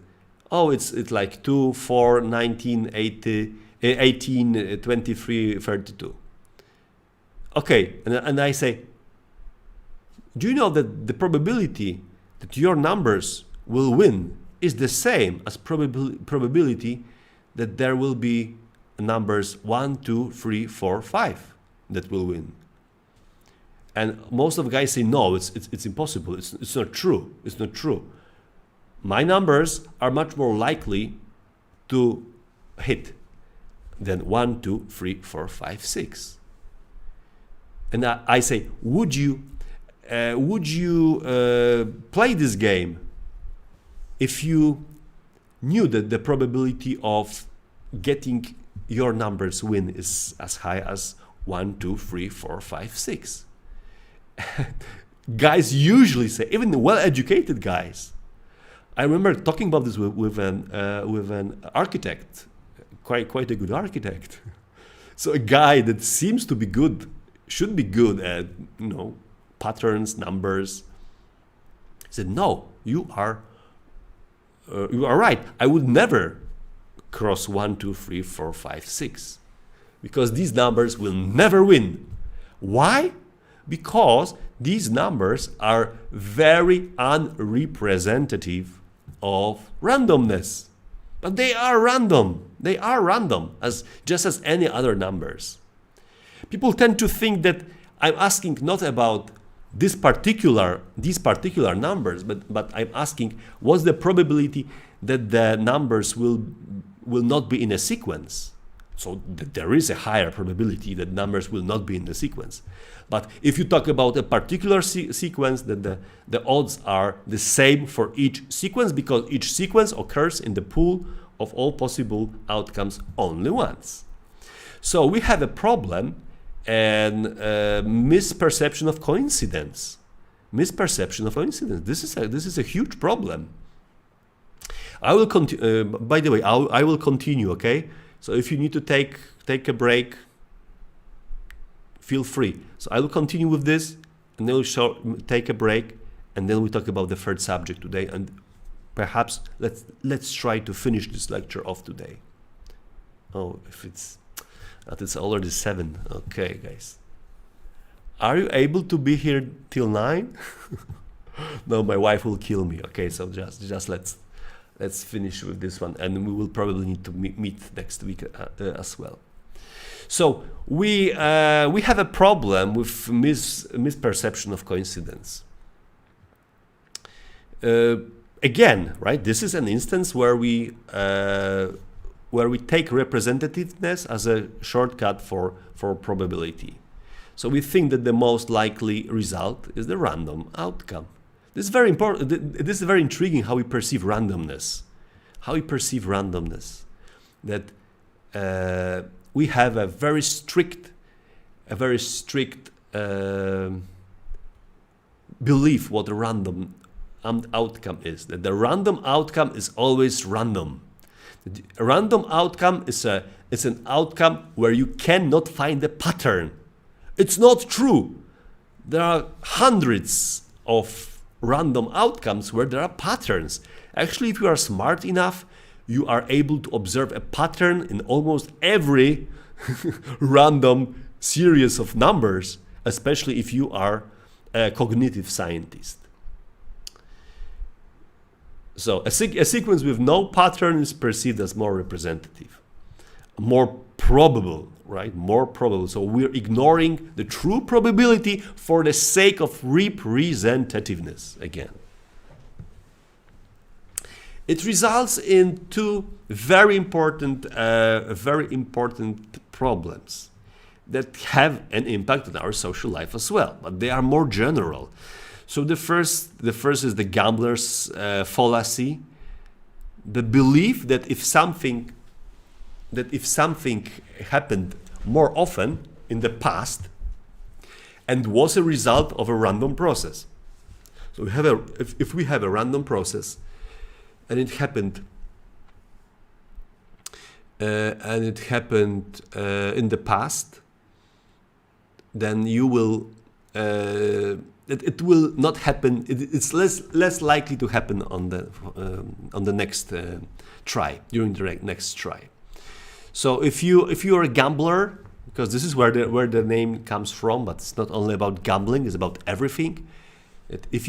Oh, it's like 2, 4, 19, 80, 18, 23, 32. Okay, and I say, do you know that the probability that your numbers will win is the same as probability that there will be numbers 1, 2, 3, 4, 5 that will win? And most of the guys say, no, it's impossible. It's not true. It's not true. My numbers are much more likely to hit than 1, 2, 3, 4, 5, 6. And I say, would you play this game if you knew that the probability of getting your numbers win is as high as 1, 2, 3, 4, 5, 6? Guys usually say, even well-educated guys. I remember talking about this with an architect, quite a good architect. So a guy that seems to be good, should be good at patterns, numbers, said, no, you are right. I would never cross 1, 2, 3, 4, 5, 6, because these numbers will never win. Why? Because these numbers are very unrepresentative of randomness. But they are random. They are random, just as any other numbers. People tend to think that I'm asking not about these particular numbers, but I'm asking what's the probability that the numbers will not be in a sequence. So there is a higher probability that numbers will not be in the sequence. But if you talk about a particular sequence, then the odds are the same for each sequence, because each sequence occurs in the pool of all possible outcomes only once. So we have a problem and misperception of coincidence. Misperception of coincidence. This is a huge problem. I will continue. By the way, I will continue. Okay. So if you need to take a break, feel free. So I will continue with this, and then we'll take a break, and then we talk about the third subject today, and perhaps let's try to finish this lecture off today. Oh, if it's already 7. Okay, guys. Are you able to be here till 9? No, my wife will kill me. Okay, so just let's finish with this one, and we will probably need to meet next week as well. So we have a problem with misperception of coincidence. Again, right? This is an instance where we take representativeness as a shortcut for probability. So we think that the most likely result is the random outcome. This is very important. This is very intriguing how we perceive randomness. That we have a very strict belief what a random outcome is. That the random outcome is always random. A random outcome is an outcome where you cannot find a pattern. It's not true. There are hundreds of random outcomes where there are patterns. Actually, if you are smart enough, you are able to observe a pattern in almost every random series of numbers, especially if you are a cognitive scientist. So a sequence with no pattern is perceived as more representative, more probable, right? More probable. So we're ignoring the true probability for the sake of representativeness again. It results in two very important problems that have an impact on our social life as well, but they are more general. So the first is the gambler's fallacy, the belief that if something happened more often in the past and was a result of a random process. So if we have a random process and it happened in the past, then you will it will not happen. It's less likely to happen on the next try, during the next try. So if you're a gambler, because this is where the name comes from, but it's not only about gambling, it's about everything. If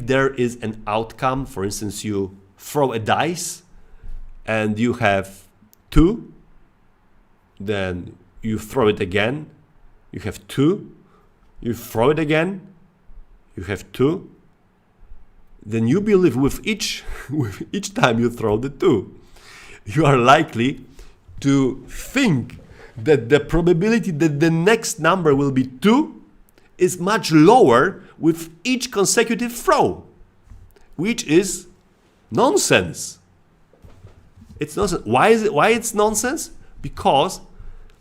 there is an outcome, for instance, you throw a dice and you have 2, then you throw it again, you have 2, you throw it again, you have 2, then you believe with each time you throw the 2, you are likely to think that the probability that the next number will be 2 is much lower with each consecutive throw, which is nonsense. It's nonsense. Why it's nonsense? Because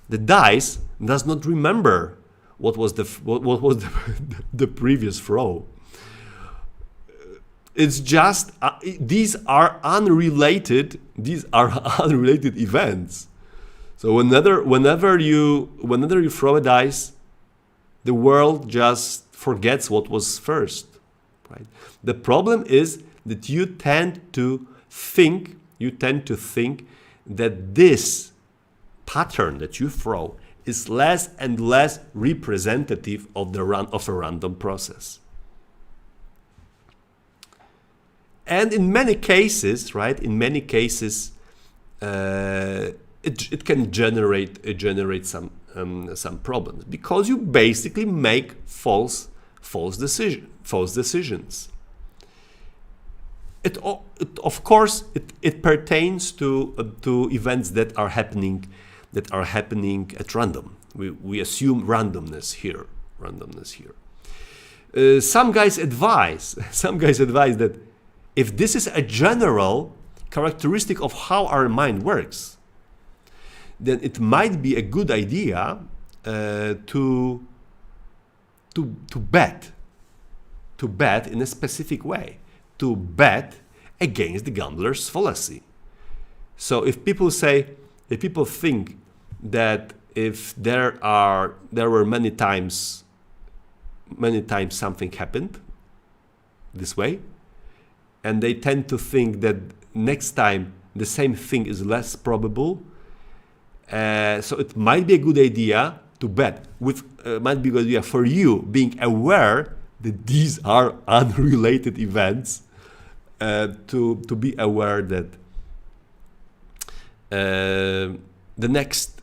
the dice does not remember what was the previous throw. It's just these are unrelated events. So whenever you throw a dice, the world just forgets what was first, right? The problem is that you tend to think that this pattern that you throw is less and less representative of a random process. And in many cases, right? It can generate some problems, because you basically make false decisions. Of course, it pertains to events that are happening at random. We assume randomness here. Some guys advise that if this is a general characteristic of how our mind works, then it might be a good idea to bet in a specific way, to bet against the gambler's fallacy. So if people think that if there were many times something happened this way, and they tend to think that next time the same thing is less probable, so it might be a good idea to bet. Might be a good idea for you being aware that these are unrelated events, to be aware that the next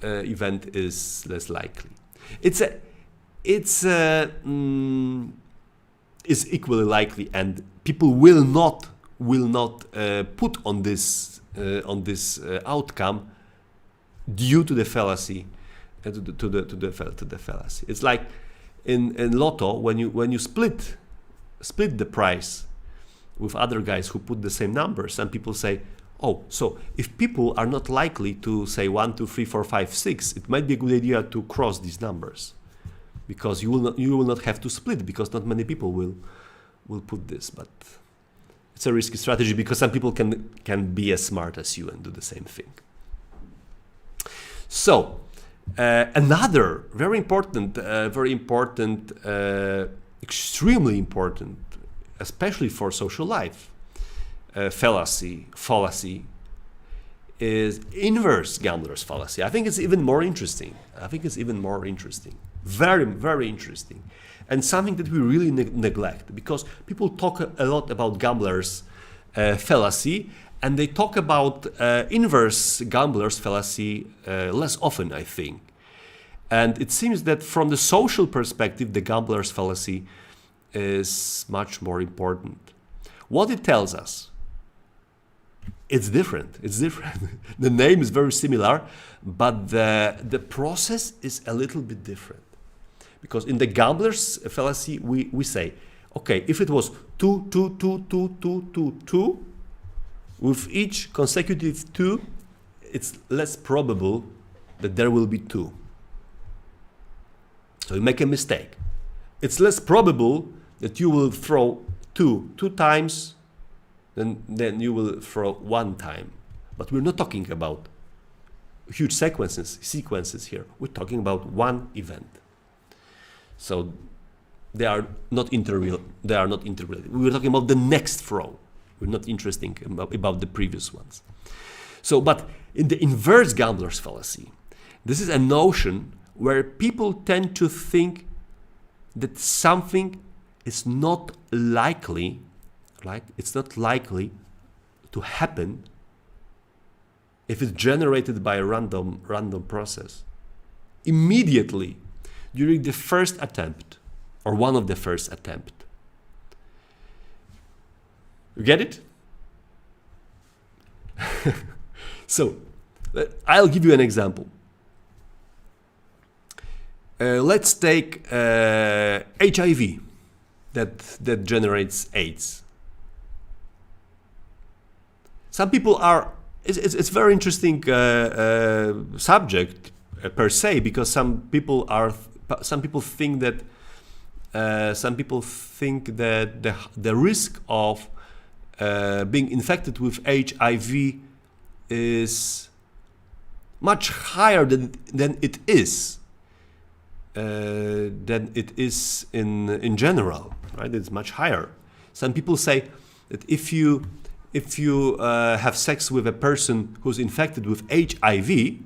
event is less likely. It's equally likely, and people will not put on this outcome due to the fallacy, to the fallacy. It's like in Lotto, when you split the price with other guys who put the same numbers, and people say, oh, so if people are not likely to say 1, 2, 3, 4, 5, 6, it might be a good idea to cross these numbers, because you will not have to split, because not many people will put this. But it's a risky strategy, because some people can be as smart as you and do the same thing. So another very important, extremely important, especially for social life, fallacy is inverse gambler's fallacy. I think it's even more interesting. Very, very interesting. And something that we really neglect, because people talk a lot about gambler's fallacy, and they talk about inverse gambler's fallacy less often, I think. And it seems that from the social perspective, the gambler's fallacy is much more important. What it tells us, it's different. The name is very similar, but the process is a little bit different. Because in the gambler's fallacy, we say, okay, if it was 2, 2, 2, 2, 2, 2, 2, with each consecutive 2, it's less probable that there will be 2. So you make a mistake. It's less probable that you will throw 2 times than you will throw 1 time. But we're not talking about huge sequences here. We're talking about one event. So they are not interrelated. We're talking about the next row. We're not interested about the previous ones. So, but in the inverse gambler's fallacy, this is a notion where people tend to think that something is not likely, right? It's not likely to happen if it's generated by a random process immediately during the first attempt or one of the first attempt. You get it? So, I'll give you an example. Let's take HIV that generates AIDS. Some people are. It's very interesting subject per se, because some people think that the risk of being infected with HIV is much higher than it is in general, right? It's much higher. Some people say that if you have sex with a person who's infected with HIV,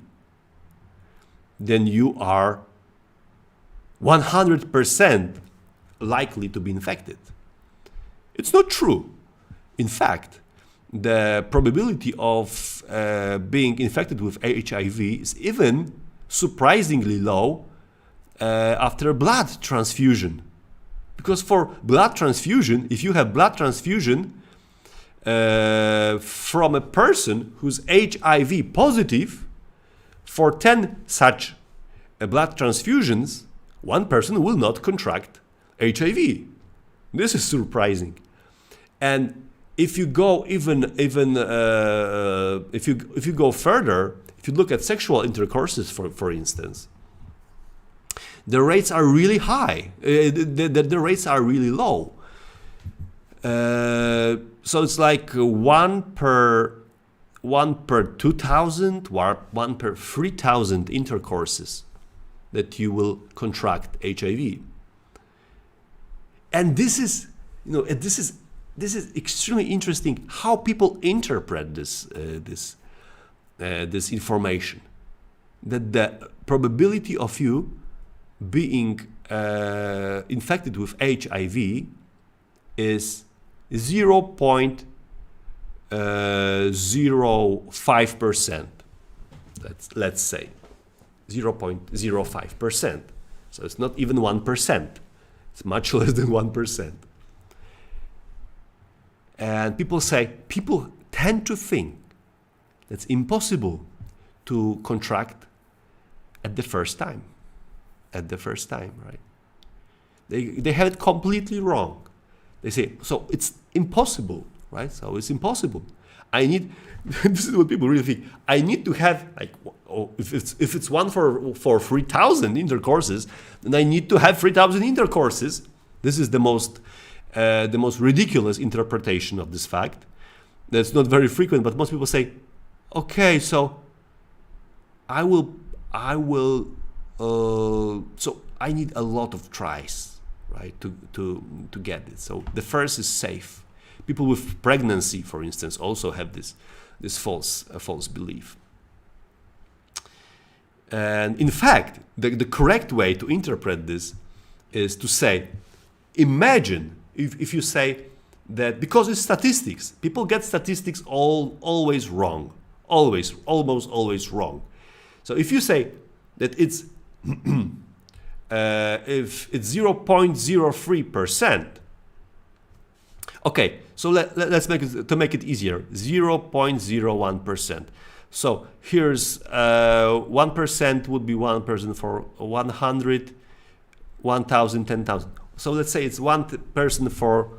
then you are 100% likely to be infected. It's not true. In fact, the probability of being infected with HIV is even surprisingly low after a blood transfusion. Because for blood transfusion, if you have blood transfusion from a person who's HIV positive, for 10 such blood transfusions, one person will not contract HIV. This is surprising. And if you go if you go further, if you look at sexual intercourses, for instance, the rates are really high. The rates are really low. So it's like one per 2,000, or one per 3,000 intercourses that you will contract HIV. And this is extremely interesting how people interpret this information, that the probability of you being infected with HIV is 0.05%. Let's say 0.05%. So it's not even 1%. It's much less than 1%. And people tend to think it's impossible to contract at the first time. Right? They have it completely wrong. They say, so it's impossible, right? So it's impossible. This is what people really think. I need to have, like, if it's one for 3,000 intercourses, then I need to have 3,000 intercourses. This is the most ridiculous interpretation of this fact. That's not very frequent, but most people say, okay, so so I need a lot of tries, right, to get it. So the first is safe. People with pregnancy, for instance, also have this false belief. And in fact, the correct way to interpret this is to say, imagine if you say that, because it's statistics, people get statistics always wrong, almost always wrong. So if you say that it's if it's 0.03%, okay, so let's make it easier, 0.01%. So here's 1% would be one person for 100, 1,000, 10,000. So let's say it's one person for,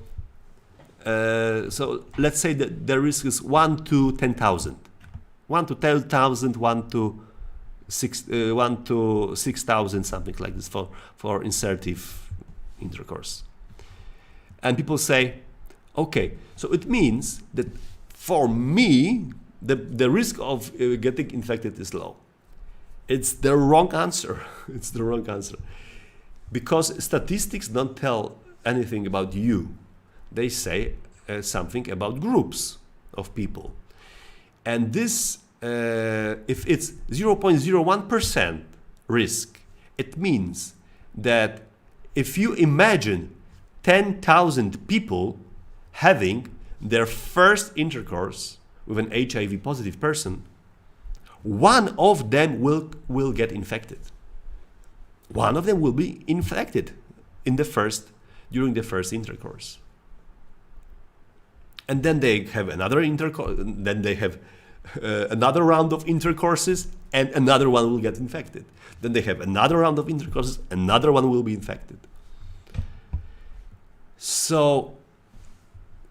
so let's say that the risk is 1 to 10,000. 1 to 10,000, 1 to 6,000, something like this for insertive intercourse. And people say, okay, so it means that for me, the risk of getting infected is low. It's the wrong answer. It's the wrong answer. Because statistics don't tell anything about you. They say something about groups of people. And this, if it's 0.01% risk, it means that if you imagine 10,000 people having their first intercourse with an HIV positive person, one of them will get infected. One of them will be infected during the first intercourse. And then they have another intercourse, then they have another round of intercourses, and another one will get infected. Then they have another round of intercourses, another one will be infected. So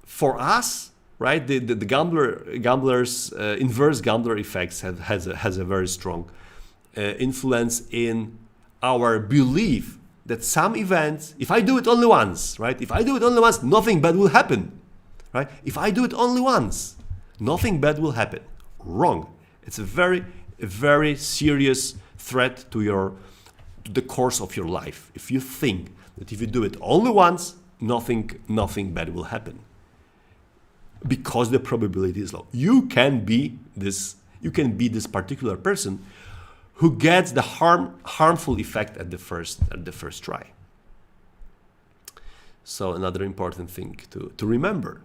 for us, right, the gamblers inverse gambler effects has a very strong influence in our belief that some events, if I do it only once, right? If I do it only once, nothing bad will happen, right? If I do it only once, nothing bad will happen. Wrong. It's a very serious threat to the course of your life. If you think that if you do it only once, nothing bad will happen, because the probability is low. You can be this particular person who gets the harmful effect at the first try. So another important thing to remember,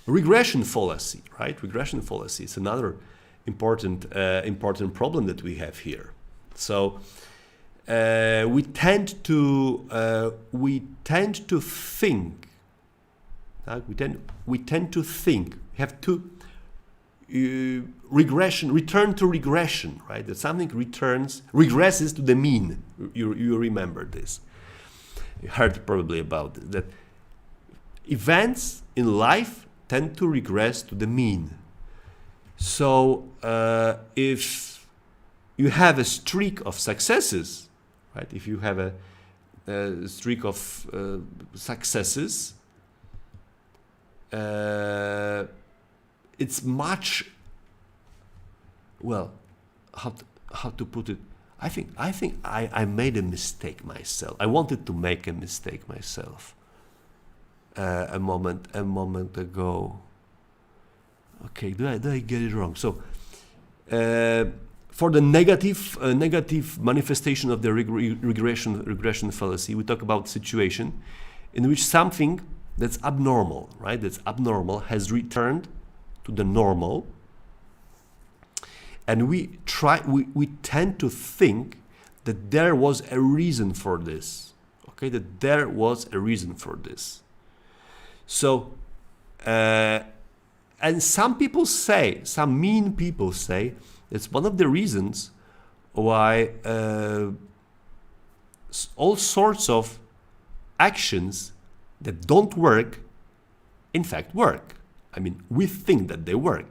regression fallacy, right? Regression fallacy is another important problem that we have here. So we tend to think. We tend to think. We have to return to regression, right? That something regresses to the mean. You remember this. You heard probably about it, that events in life tend to regress to the mean. So if you have a streak of successes, right? If you have a streak of successes, it's much, well, how to put it? I think I made a mistake myself. I wanted to make a mistake myself a moment ago. Okay, do I get it wrong? So for the negative manifestation of the regression fallacy, we talk about situation in which something that's abnormal, right? That's abnormal has returned to the normal, and we tend to think that there was a reason for this. Okay, that there was a reason for this. So, and some mean people say it's one of the reasons why all sorts of actions that don't work, in fact work. I mean, we think that they work.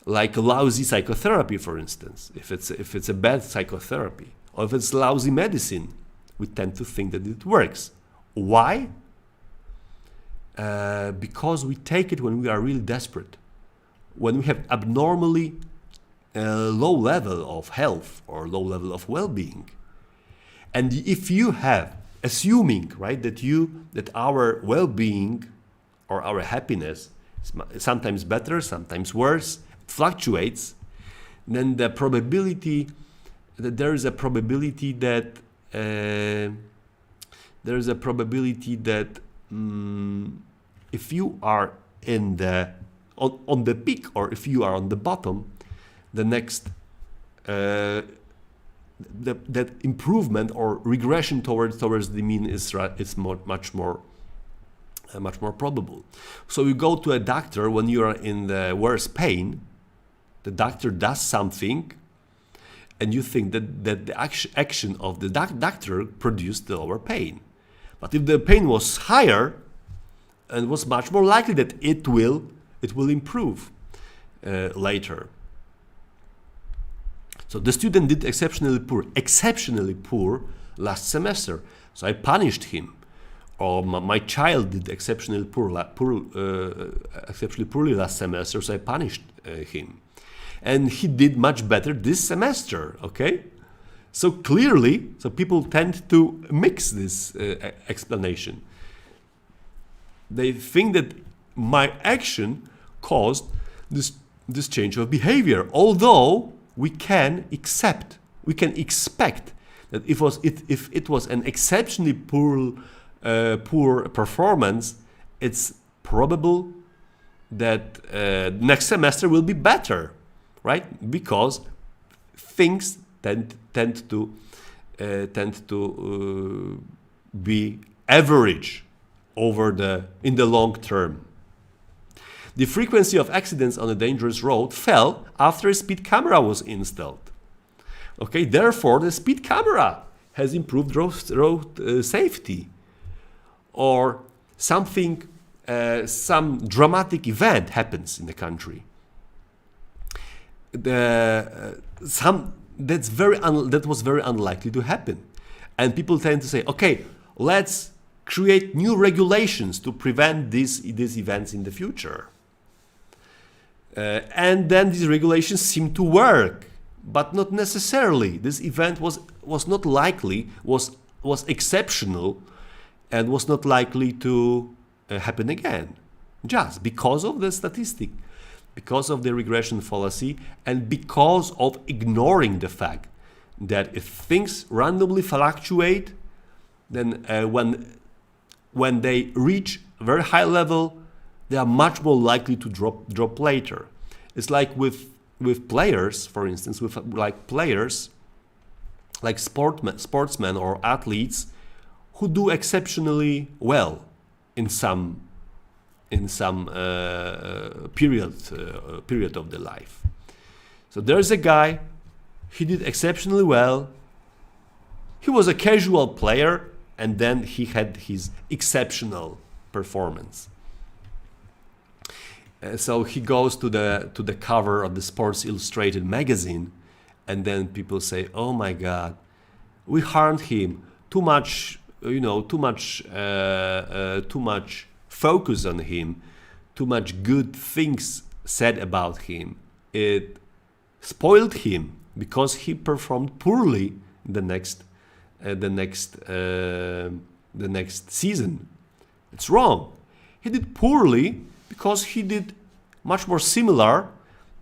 Like lousy psychotherapy, for instance. If it's a bad psychotherapy, or if it's lousy medicine, we tend to think that it works. Why? Because we take it when we are really desperate, when we have abnormally low level of health or low level of well-being. And if you have, assuming, right, that our well-being or our happiness is sometimes better, sometimes worse, fluctuates, then the probability that there is a probability that if you are on the peak, or if you are on the bottom, the next that improvement or regression towards the mean is much more probable. So you go to a doctor when you are in the worst pain. The doctor does something, and you think that the action of the doctor produced the lower pain. But if the pain was higher, and was much more likely that it will improve later. So the student did exceptionally poor last semester. So I punished him. Or my child did exceptionally poorly last semester, so I punished him. And he did much better this semester, okay? So clearly, so people tend to mix this explanation. They think that my action caused this change of behavior, although we can expect that if it was an exceptionally poor performance, it's probable that next semester will be better, right? Because things tend to be average in the long term. The frequency of accidents on a dangerous road fell after a speed camera was installed. Okay, therefore the speed camera has improved road safety. Or something, some dramatic event happens in the country. That was very unlikely to happen, and people tend to say, okay, let's create new regulations to prevent these events in the future. And then these regulations seem to work, but not necessarily. This event was not likely, was exceptional, and was not likely to happen again, just because of the statistic, because of the regression fallacy, and because of ignoring the fact that if things randomly fluctuate, then when they reach a very high level, they are much more likely to drop later. It's like with players, for instance, players like sportsmen or athletes who do exceptionally well in some period of their life. So there's a guy, he did exceptionally well. He was a casual player, and then he had his exceptional performance. So he goes to the cover of the Sports Illustrated magazine, and then people say, "Oh my God, we harmed him too much. Too much focus on him, too much good things said about him. It spoiled him because he performed poorly the next season." It's wrong. He did poorly because he did much more similar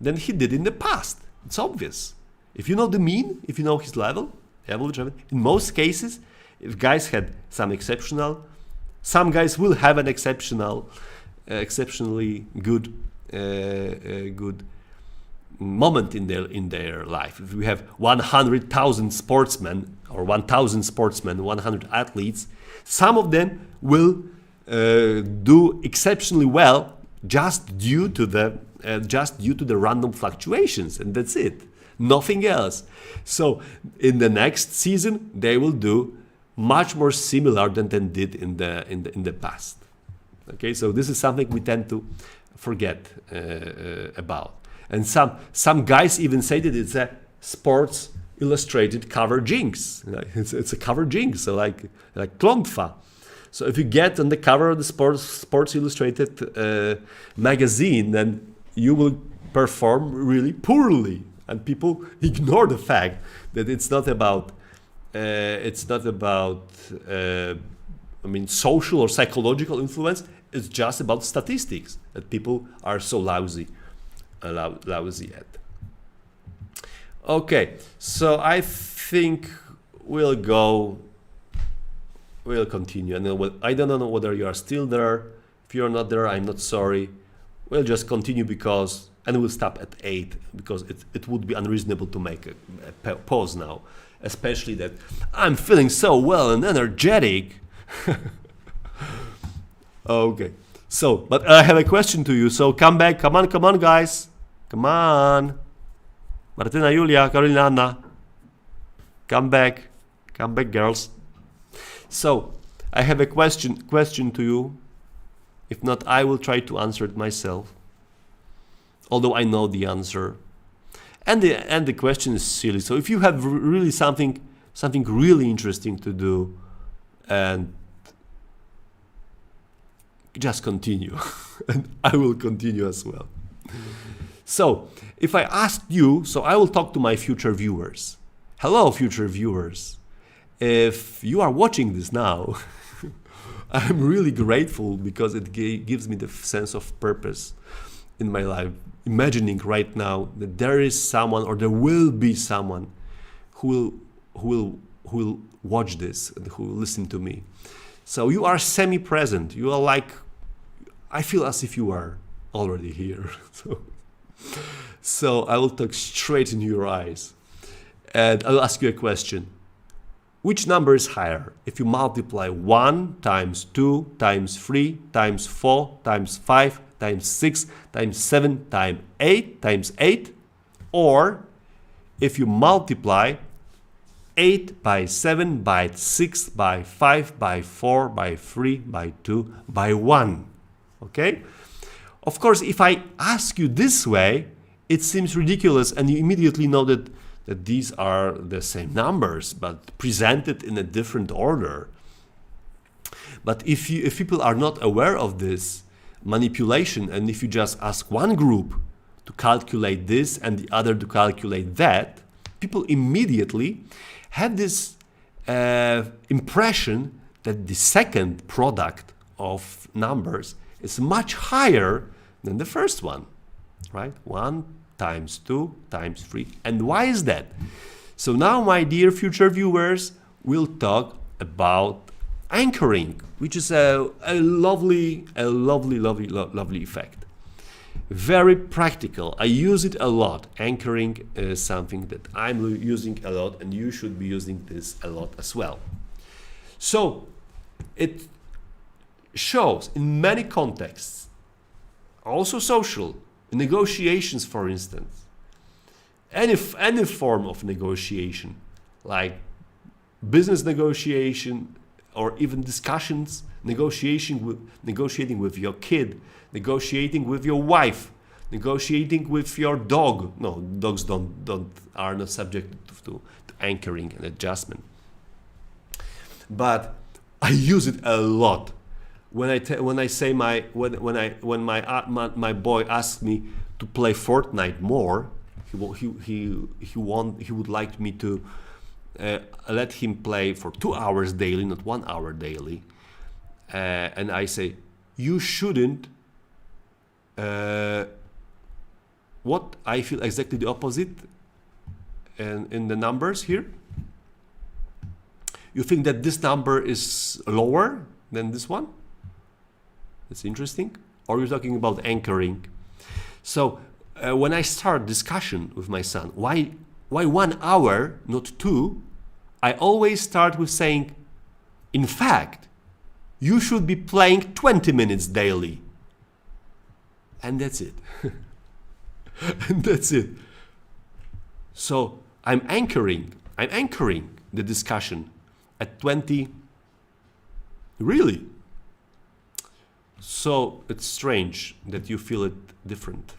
than he did in the past. It's obvious. If you know the mean, if you know his level, average, in most cases, if guys had some guys will have an exceptionally good moment in their life. If we have 100,000 sportsmen or 1,000 sportsmen, 100 athletes, some of them will do exceptionally well just due to the random fluctuations, and that's it, nothing else. So in the next season, they will do much more similar than they did in the past. Okay, so this is something we tend to forget about. And some guys even say that it's a Sports Illustrated cover jinx. It's a cover jinx, so like klątwa. So if you get on the cover of the Sports Illustrated magazine, then you will perform really poorly, and people ignore the fact that it's not about social or psychological influence. It's just about statistics that people are so lousy at. Okay, so I think we'll continue. And I don't know whether you are still there. If you're not there, I'm not sorry. We'll just continue and we'll stop at 8 because it would be unreasonable to make a pause now, especially that I'm feeling so well and energetic. Okay, so, but I have a question to you, so come back, come on guys, come on. Martyna, Julia, Karolina, Anna, come back girls. So, I have a question to you. If not, I will try to answer it myself, although I know the answer. And the question is silly. So if you have really something really interesting to do, and just continue, and I will continue as well. So if I ask you, so I will talk to my future viewers, Hello, future viewers. If you are watching this now, I'm really grateful because it gives me the sense of purpose in my life. Imagining right now that there is someone, or there will be someone who will watch this and who will listen to me. So you are semi-present. You are like, I feel as if you are already here. So I will talk straight into your eyes. And I'll ask you a question. Which number is higher? If you multiply 1 times 2 times 3 times 4 times 5 times 6 times 7 times 8, or if you multiply 8 by 7 by 6 by 5 by 4 by 3 by 2 by 1. Okay? Of course, if I ask you this way, it seems ridiculous and you immediately know that these are the same numbers but presented in a different order. But if people are not aware of this manipulation, and if you just ask one group to calculate this and the other to calculate that, people immediately have this impression that the second product of numbers is much higher than the first one, right? 1 times 2 times 3. And why is that? So now, my dear future viewers, we'll talk about anchoring, which is a lovely effect. Very practical. I use it a lot. Anchoring is something that I'm using a lot, and you should be using this a lot as well. So it shows in many contexts, also social, in negotiations, for instance, any form of negotiation, like business negotiation, or even discussions, negotiating with your kid, negotiating with your wife, negotiating with your dog. No, dogs are not subject to anchoring and adjustment. But I use it a lot. When my boy asks me to play Fortnite more, he would like me to let him play for 2 hours daily, not 1 hour daily. And I say, you shouldn't. What I feel exactly the opposite. And in the numbers here, you think that this number is lower than this one? It's interesting. Or you're talking about anchoring. So when I start discussion with my son, why 1 hour, not 2? I always start with saying, in fact, you should be playing 20 minutes daily. And that's it. And that's it. So I'm anchoring the discussion at 20. Really? So it's strange that you feel it different.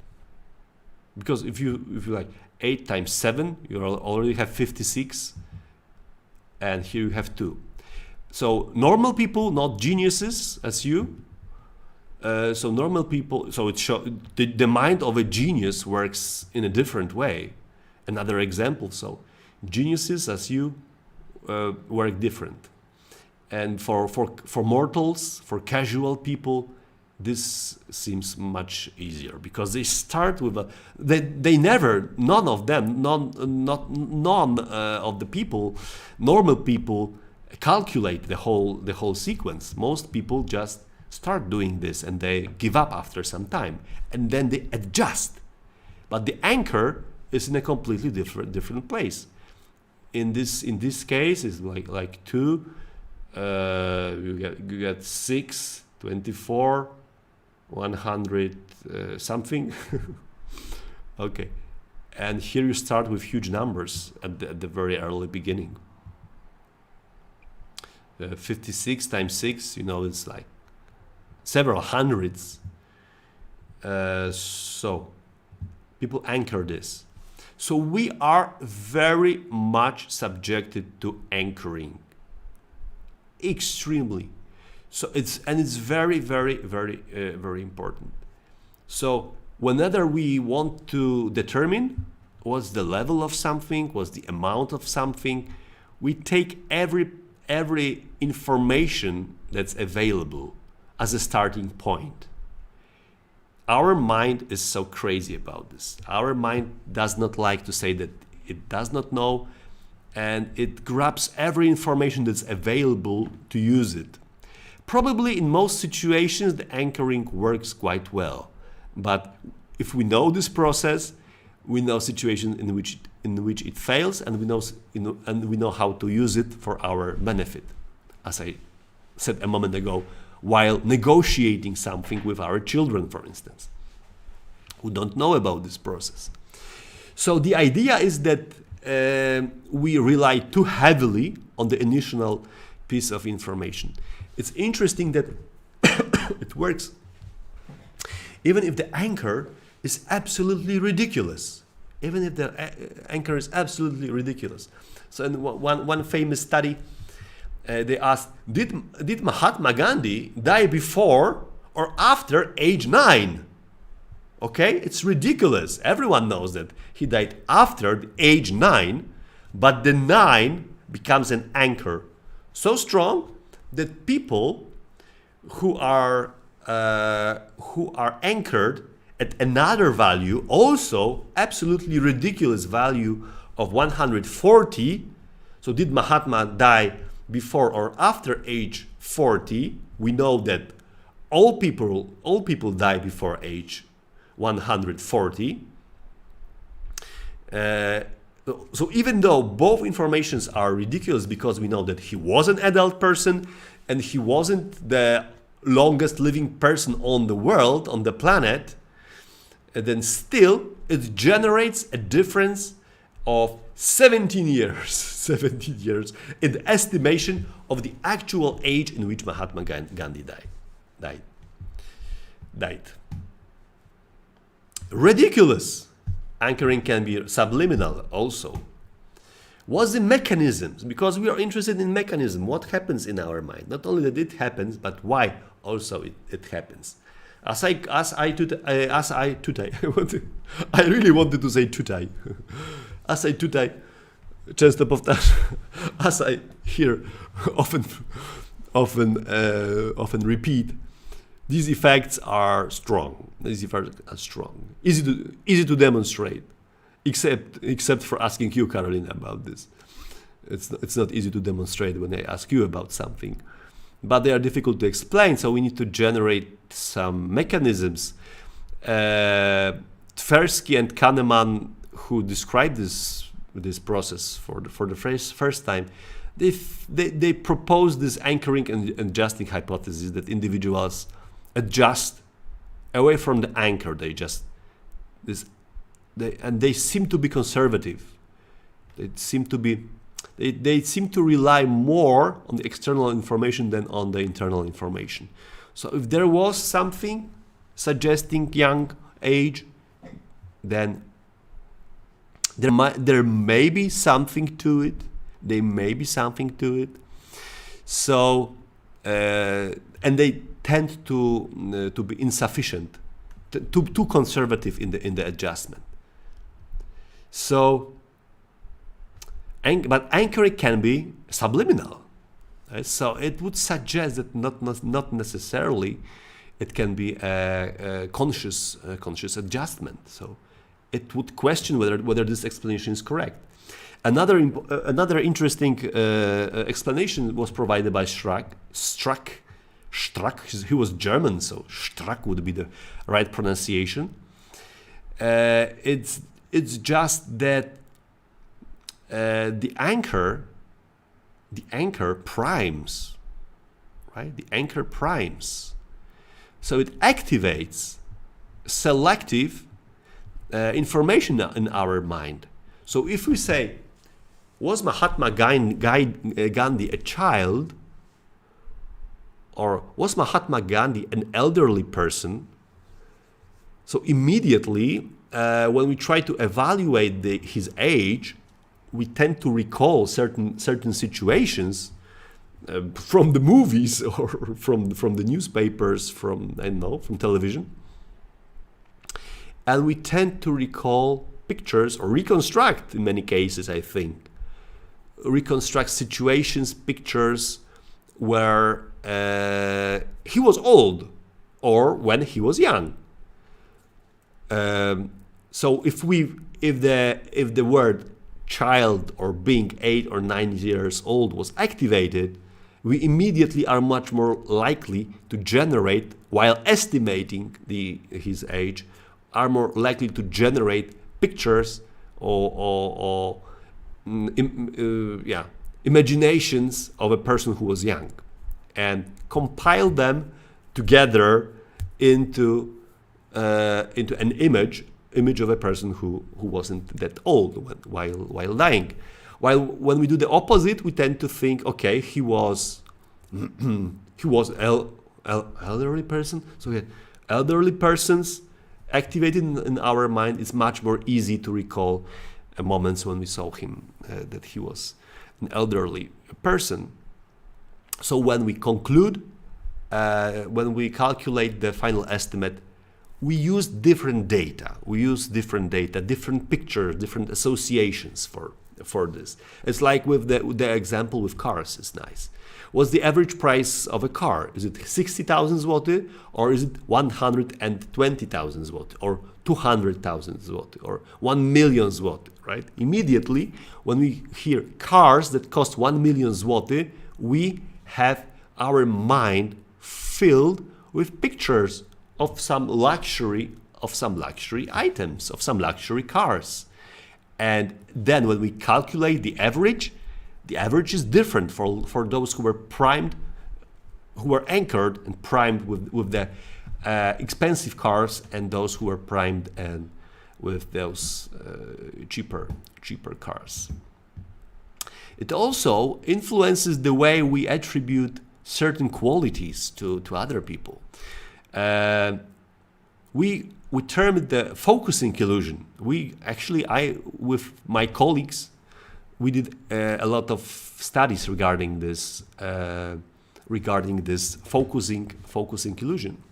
Because if you like 8 times 7, you already have 56. And here you have 2. So normal people, not geniuses as you. So normal people, so it the mind of a genius works in a different way. Another example, so geniuses as you work different. And for mortals, for casual people, this seems much easier because they start with none of the people, normal people, calculate the whole sequence. Most people just start doing this and they give up after some time, and then they adjust. But the anchor is in a completely different place. In this case, it's like 2. You get 6, 24, 100 something. Okay, and here you start with huge numbers at the very early beginning. 56 times 6, it's like several hundreds. So people anchor this. So we are very much subjected to anchoring. Extremely. So it's very, very, very, very important. So whenever we want to determine what's the level of something, what's the amount of something. We take every information that's available as a starting point. Our mind is so crazy about this. Our mind does not like to say that it does not know, and it grabs every information that's available to use it. Probably in most situations the anchoring works quite well, but if we know this process, we know situations in which it fails, and we know how to use it for our benefit, as I said a moment ago, while negotiating something with our children, for instance, who don't know about this process. So the idea is that we rely too heavily on the initial piece of information. It's interesting that it works even if the anchor is absolutely ridiculous. Even if the anchor is absolutely ridiculous. So in one famous study, they asked, did Mahatma Gandhi die before or after age 9? Okay, it's ridiculous. Everyone knows that he died after age 9, but the 9 becomes an anchor so strong that people who are anchored at another value, also absolutely ridiculous value of 140. So did Mahatma die before or after age 40? We know that all people die before age 140. So even though both informations are ridiculous, because we know that he was an adult person and he wasn't the longest living person on the world, on the planet, then still it generates a difference of 17 years, 17 years in the estimation of the actual age in which Mahatma Gandhi died. Ridiculous. Anchoring can be subliminal also. What's the mechanisms? Because we are interested in mechanism. What happens in our mind? Not only that it happens, but why also it happens. I really wanted to say tutaj. As I tutaj często powtarzam, as I here often repeat, these effects are strong. Easy to demonstrate, except for asking you, Carolina, about this. It's not easy to demonstrate when I ask you about something, but they are difficult to explain. So we need to generate some mechanisms. Tversky and Kahneman, who described this process for the first time, they proposed this anchoring and adjusting hypothesis that individuals adjust away from the anchor. They seem to be conservative. They seem to rely more on the external information than on the internal information. So if there was something suggesting young age, then there may be something to it. There may be something to it. So and they tend to be insufficient, too conservative in the adjustment. So, but anchoring can be subliminal. Right? So it would suggest that not necessarily it can be a conscious adjustment. So it would question whether this explanation is correct. Another interesting explanation was provided by Struck. He was German, so Struck would be the right pronunciation. It's just that the anchor primes, right? The anchor primes, so it activates selective information in our mind. So if we say, was Mahatma Gandhi a child, or was Mahatma Gandhi an elderly person? So immediately, when we try to evaluate his age, we tend to recall certain situations from the movies or from the newspapers, from television, and we tend to recall pictures, or reconstruct, in many cases, I think, reconstruct situations, pictures where he was old or when he was young. So if the word child or being 8 or 9 years old was activated, we immediately are much more likely to generate, while estimating his age, are more likely to generate pictures or imaginations of a person who was young, and compile them together into an image of a person who wasn't that old while dying. While when we do the opposite, we tend to think, okay, he was elderly person. So yeah, elderly persons activated in our mind. It's much more easy to recall moments when we saw him that he was an elderly person. So when we conclude, when we calculate the final estimate, we use different data. Different pictures, different associations for this. It's like with the example with cars. It's nice. What's the average price of a car? Is it 60,000 zloty, or is it 120,000 zloty, or 200,000 zloty, or 1 million zloty, right? Immediately, when we hear cars that cost 1 million zloty, we have our mind filled with pictures of some luxury items, of some luxury cars. And then when we calculate the average is different for those who were primed, who were anchored and primed with the expensive cars, and those who were primed and with those cheaper cars. It also influences the way we attribute certain qualities to other people. We term it the focusing illusion. With my colleagues, we did a lot of studies regarding this focusing illusion.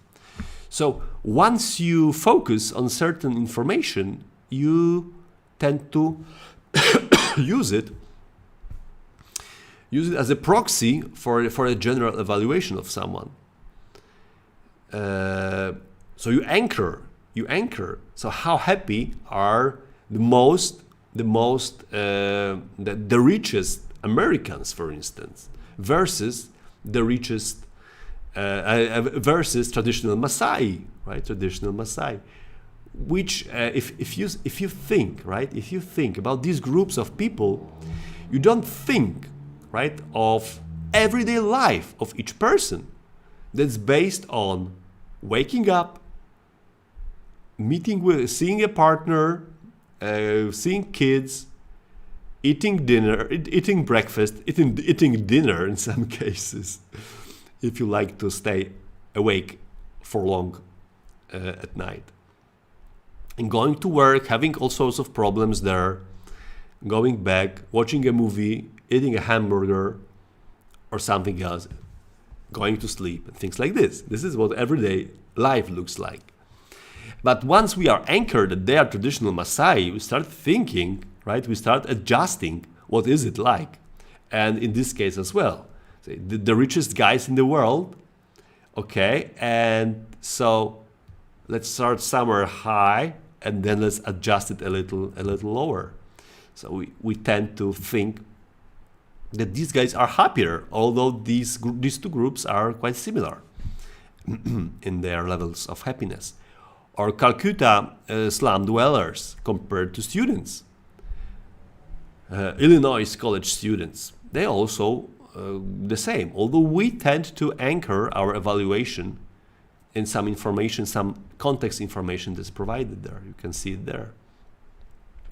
So once you focus on certain information, you tend to use it as a proxy for a general evaluation of someone. So you anchor. So how happy are the richest Americans, for instance, versus the richest versus traditional Maasai, right? Traditional Maasai, which if you think, right, if you think about these groups of people, you don't think, right, of everyday life of each person that's based on waking up, seeing a partner, seeing kids, eating breakfast, eating dinner in some cases, if you like to stay awake for long at night, and going to work, having all sorts of problems there, going back, watching a movie, eating a hamburger or something else, going to sleep, and things like this. This is what everyday life looks like. But once we are anchored that they are traditional Maasai, we start thinking, right? We start adjusting what is it like. And in this case as well, the richest guys in the world, okay? And so let's start somewhere high and then let's adjust it a little lower. So we tend to think that these guys are happier, although these two groups are quite similar in their levels of happiness. Or Calcutta slum dwellers compared to students. Illinois college students, they also the same, although we tend to anchor our evaluation in some information, some context information that's provided there. You can see it there.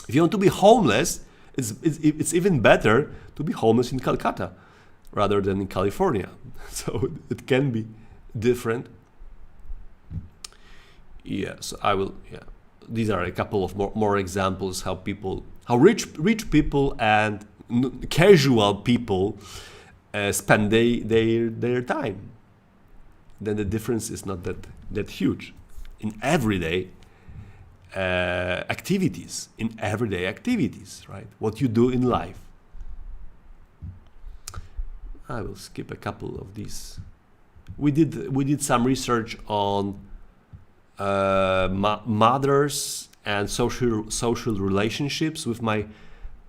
If you want to be homeless, it's even better to be homeless in Calcutta rather than in California. So it can be different. Yeah, so I will. Yeah, these are a couple of more examples how rich people and casual people spend their time. Then the difference is not that huge. In everyday activities, in everyday activities, right? What you do in life. I will skip a couple of these. We did some research on mothers and social relationships with my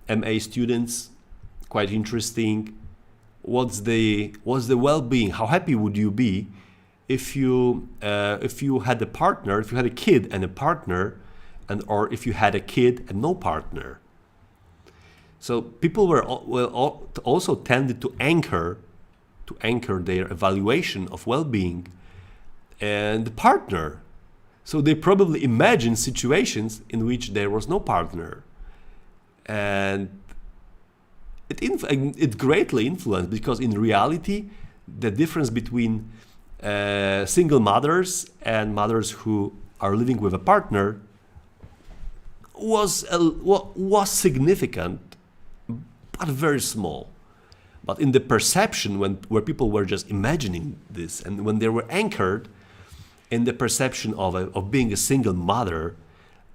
MA students. Quite interesting. What's the well-being? How happy would you be if you had a partner, if you had a kid and a partner, or if you had a kid and no partner? So people were also tended to anchor their evaluation of well-being and the partner. So they probably imagined situations in which there was no partner, and it greatly influenced, because in reality, the difference between single mothers and mothers who are living with a partner was significant, but very small. But in the perception, where people were just imagining this, and when they were anchored in the perception of being a single mother,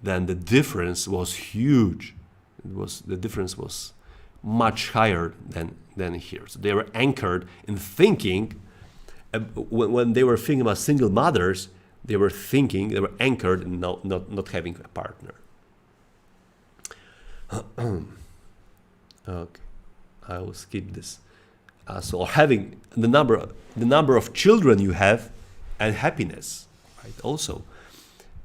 then the difference was huge. The difference was much higher than here. So they were anchored in thinking, when they were thinking about single mothers, they were anchored in not having a partner. Okay, I will skip this. So having the number of children you have, and happiness, right? Also,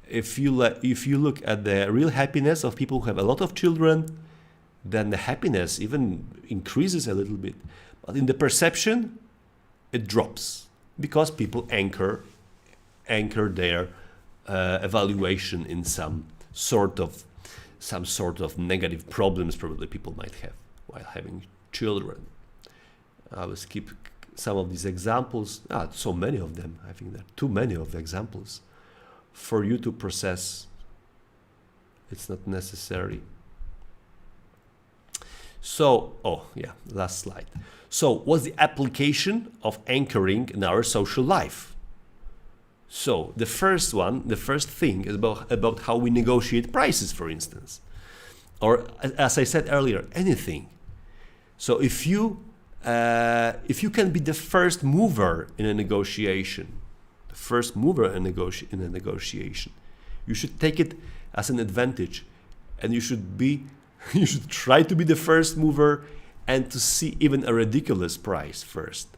if you look at the real happiness of people who have a lot of children, then the happiness even increases a little bit. But in the perception, it drops, because people anchor their evaluation in some sort of negative problems probably people might have while having children. I will skip some of these examples. So many of them. I think there are too many of the examples for you to process. It's not necessary. So, last slide. So, what's the application of anchoring in our social life? So, the first thing is about how we negotiate prices, for instance. Or, as I said earlier, anything. So, if you can be the first mover in a negotiation, you should take it as an advantage, and you should try to be the first mover and to see even a ridiculous price first.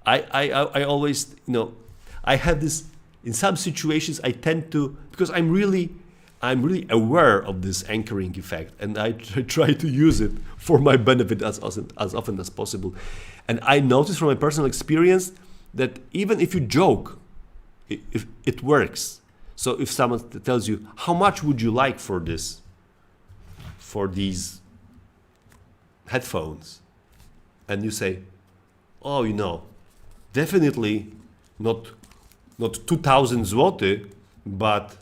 I always, I have this, in some situations I tend to, because I'm really aware of this anchoring effect, and I try to use it for my benefit as often as possible. And I noticed from my personal experience that even if you joke, if it works. So if someone tells you, how much would you like for these headphones? And you say, definitely not 2,000 zloty, but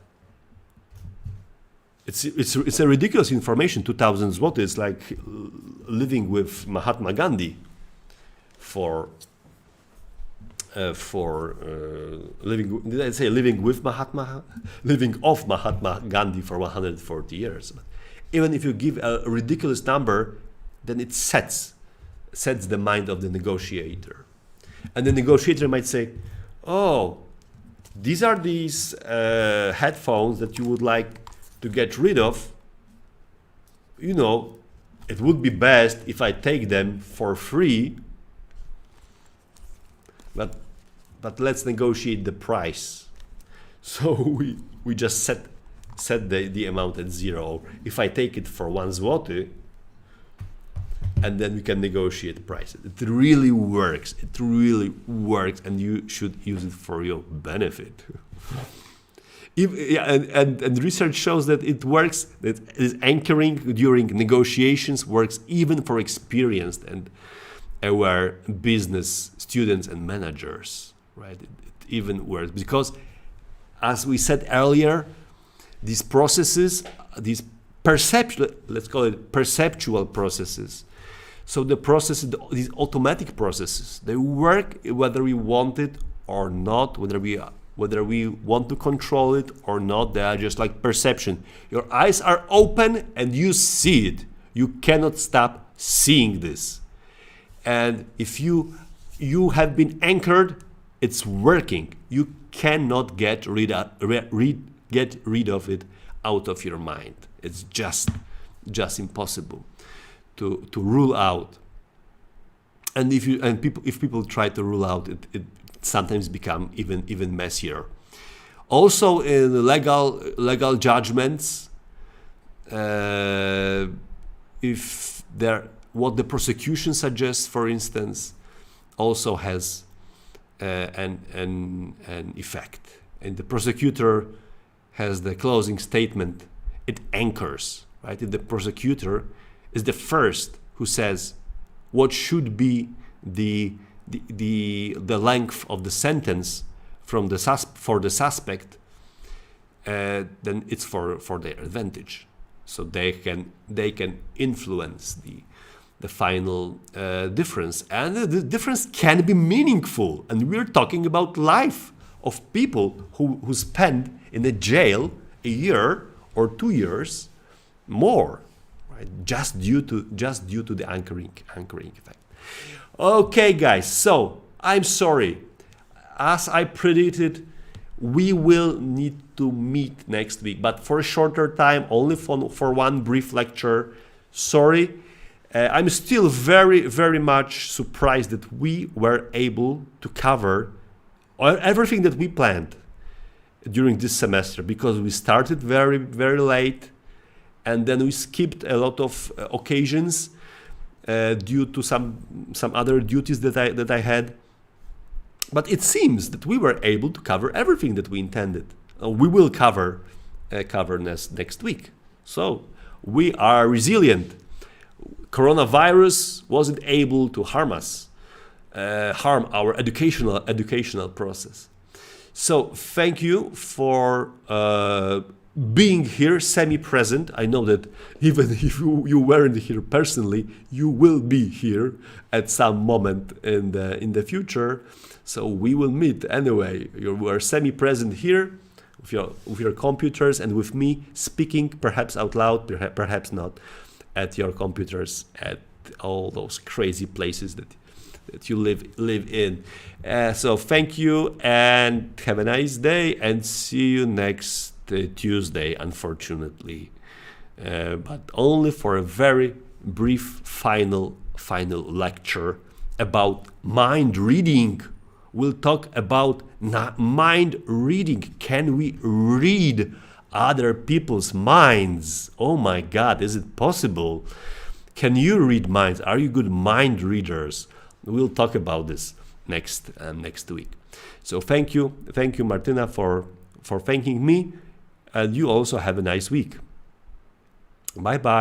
it's a ridiculous information. 2,000 zloty is like living with Mahatma Gandhi for living off Mahatma Gandhi for 140 years. Even if you give a ridiculous number, then it sets the mind of the negotiator. And the negotiator might say, these are these headphones that you would like to get rid of. It would be best if I take them for free, but let's negotiate the price. So we just set the amount at 0. If I take it for 1 zloty, and then we can negotiate prices. It really works. And you should use it for your benefit. And research shows that it works, that is anchoring during negotiations works even for experienced and aware business students and managers, right? It even works because, as we said earlier, these processes, these let's call it perceptual processes. So the processes, these automatic processes, they work whether we want it or not, whether we whether we want to control it or not. They are just like perception. Your eyes are open and you see it. You cannot stop seeing this. And if you have been anchored, it's working. You cannot get rid of it out of your mind. It's just impossible to rule out. And if people try to rule out, it sometimes become even messier. Also, in legal judgments, if what the prosecution suggests, for instance, also has an effect. And the prosecutor has the closing statement. It anchors, right? If the prosecutor is the first who says what should be the length of the sentence for the suspect, then it's for their advantage. So they can influence the final difference, and the difference can be meaningful. And we're talking about life of people who spend in a jail a year or 2 years more, right? Just due to the anchoring effect. Okay, guys. So I'm sorry. As I predicted, we will need to meet next week, but for a shorter time, only for one brief lecture. Sorry. I'm still very, very much surprised that we were able to cover everything that we planned during this semester, because we started very, very late, and then we skipped a lot of occasions due to some other duties that I had. But it seems that we were able to cover everything that we intended. We will cover next week. So we are resilient. Coronavirus wasn't able to harm us, harm our educational process. So thank you for being here, semi-present. I know that even if you weren't here personally, you will be here at some moment in the future. So we will meet anyway. You are semi-present here with your computers, and with me speaking, perhaps out loud, perhaps not, at your computers, at all those crazy places that you live in. So thank you, and have a nice day, and see you next Tuesday, unfortunately, but only for a very brief final lecture about mind reading. We'll talk about mind reading. Can we read other people's minds? Oh my God, is it possible? Can you read minds? Are you good mind readers? We'll talk about this next week. So thank you, Martina, for thanking me, and you also have a nice week. Bye bye.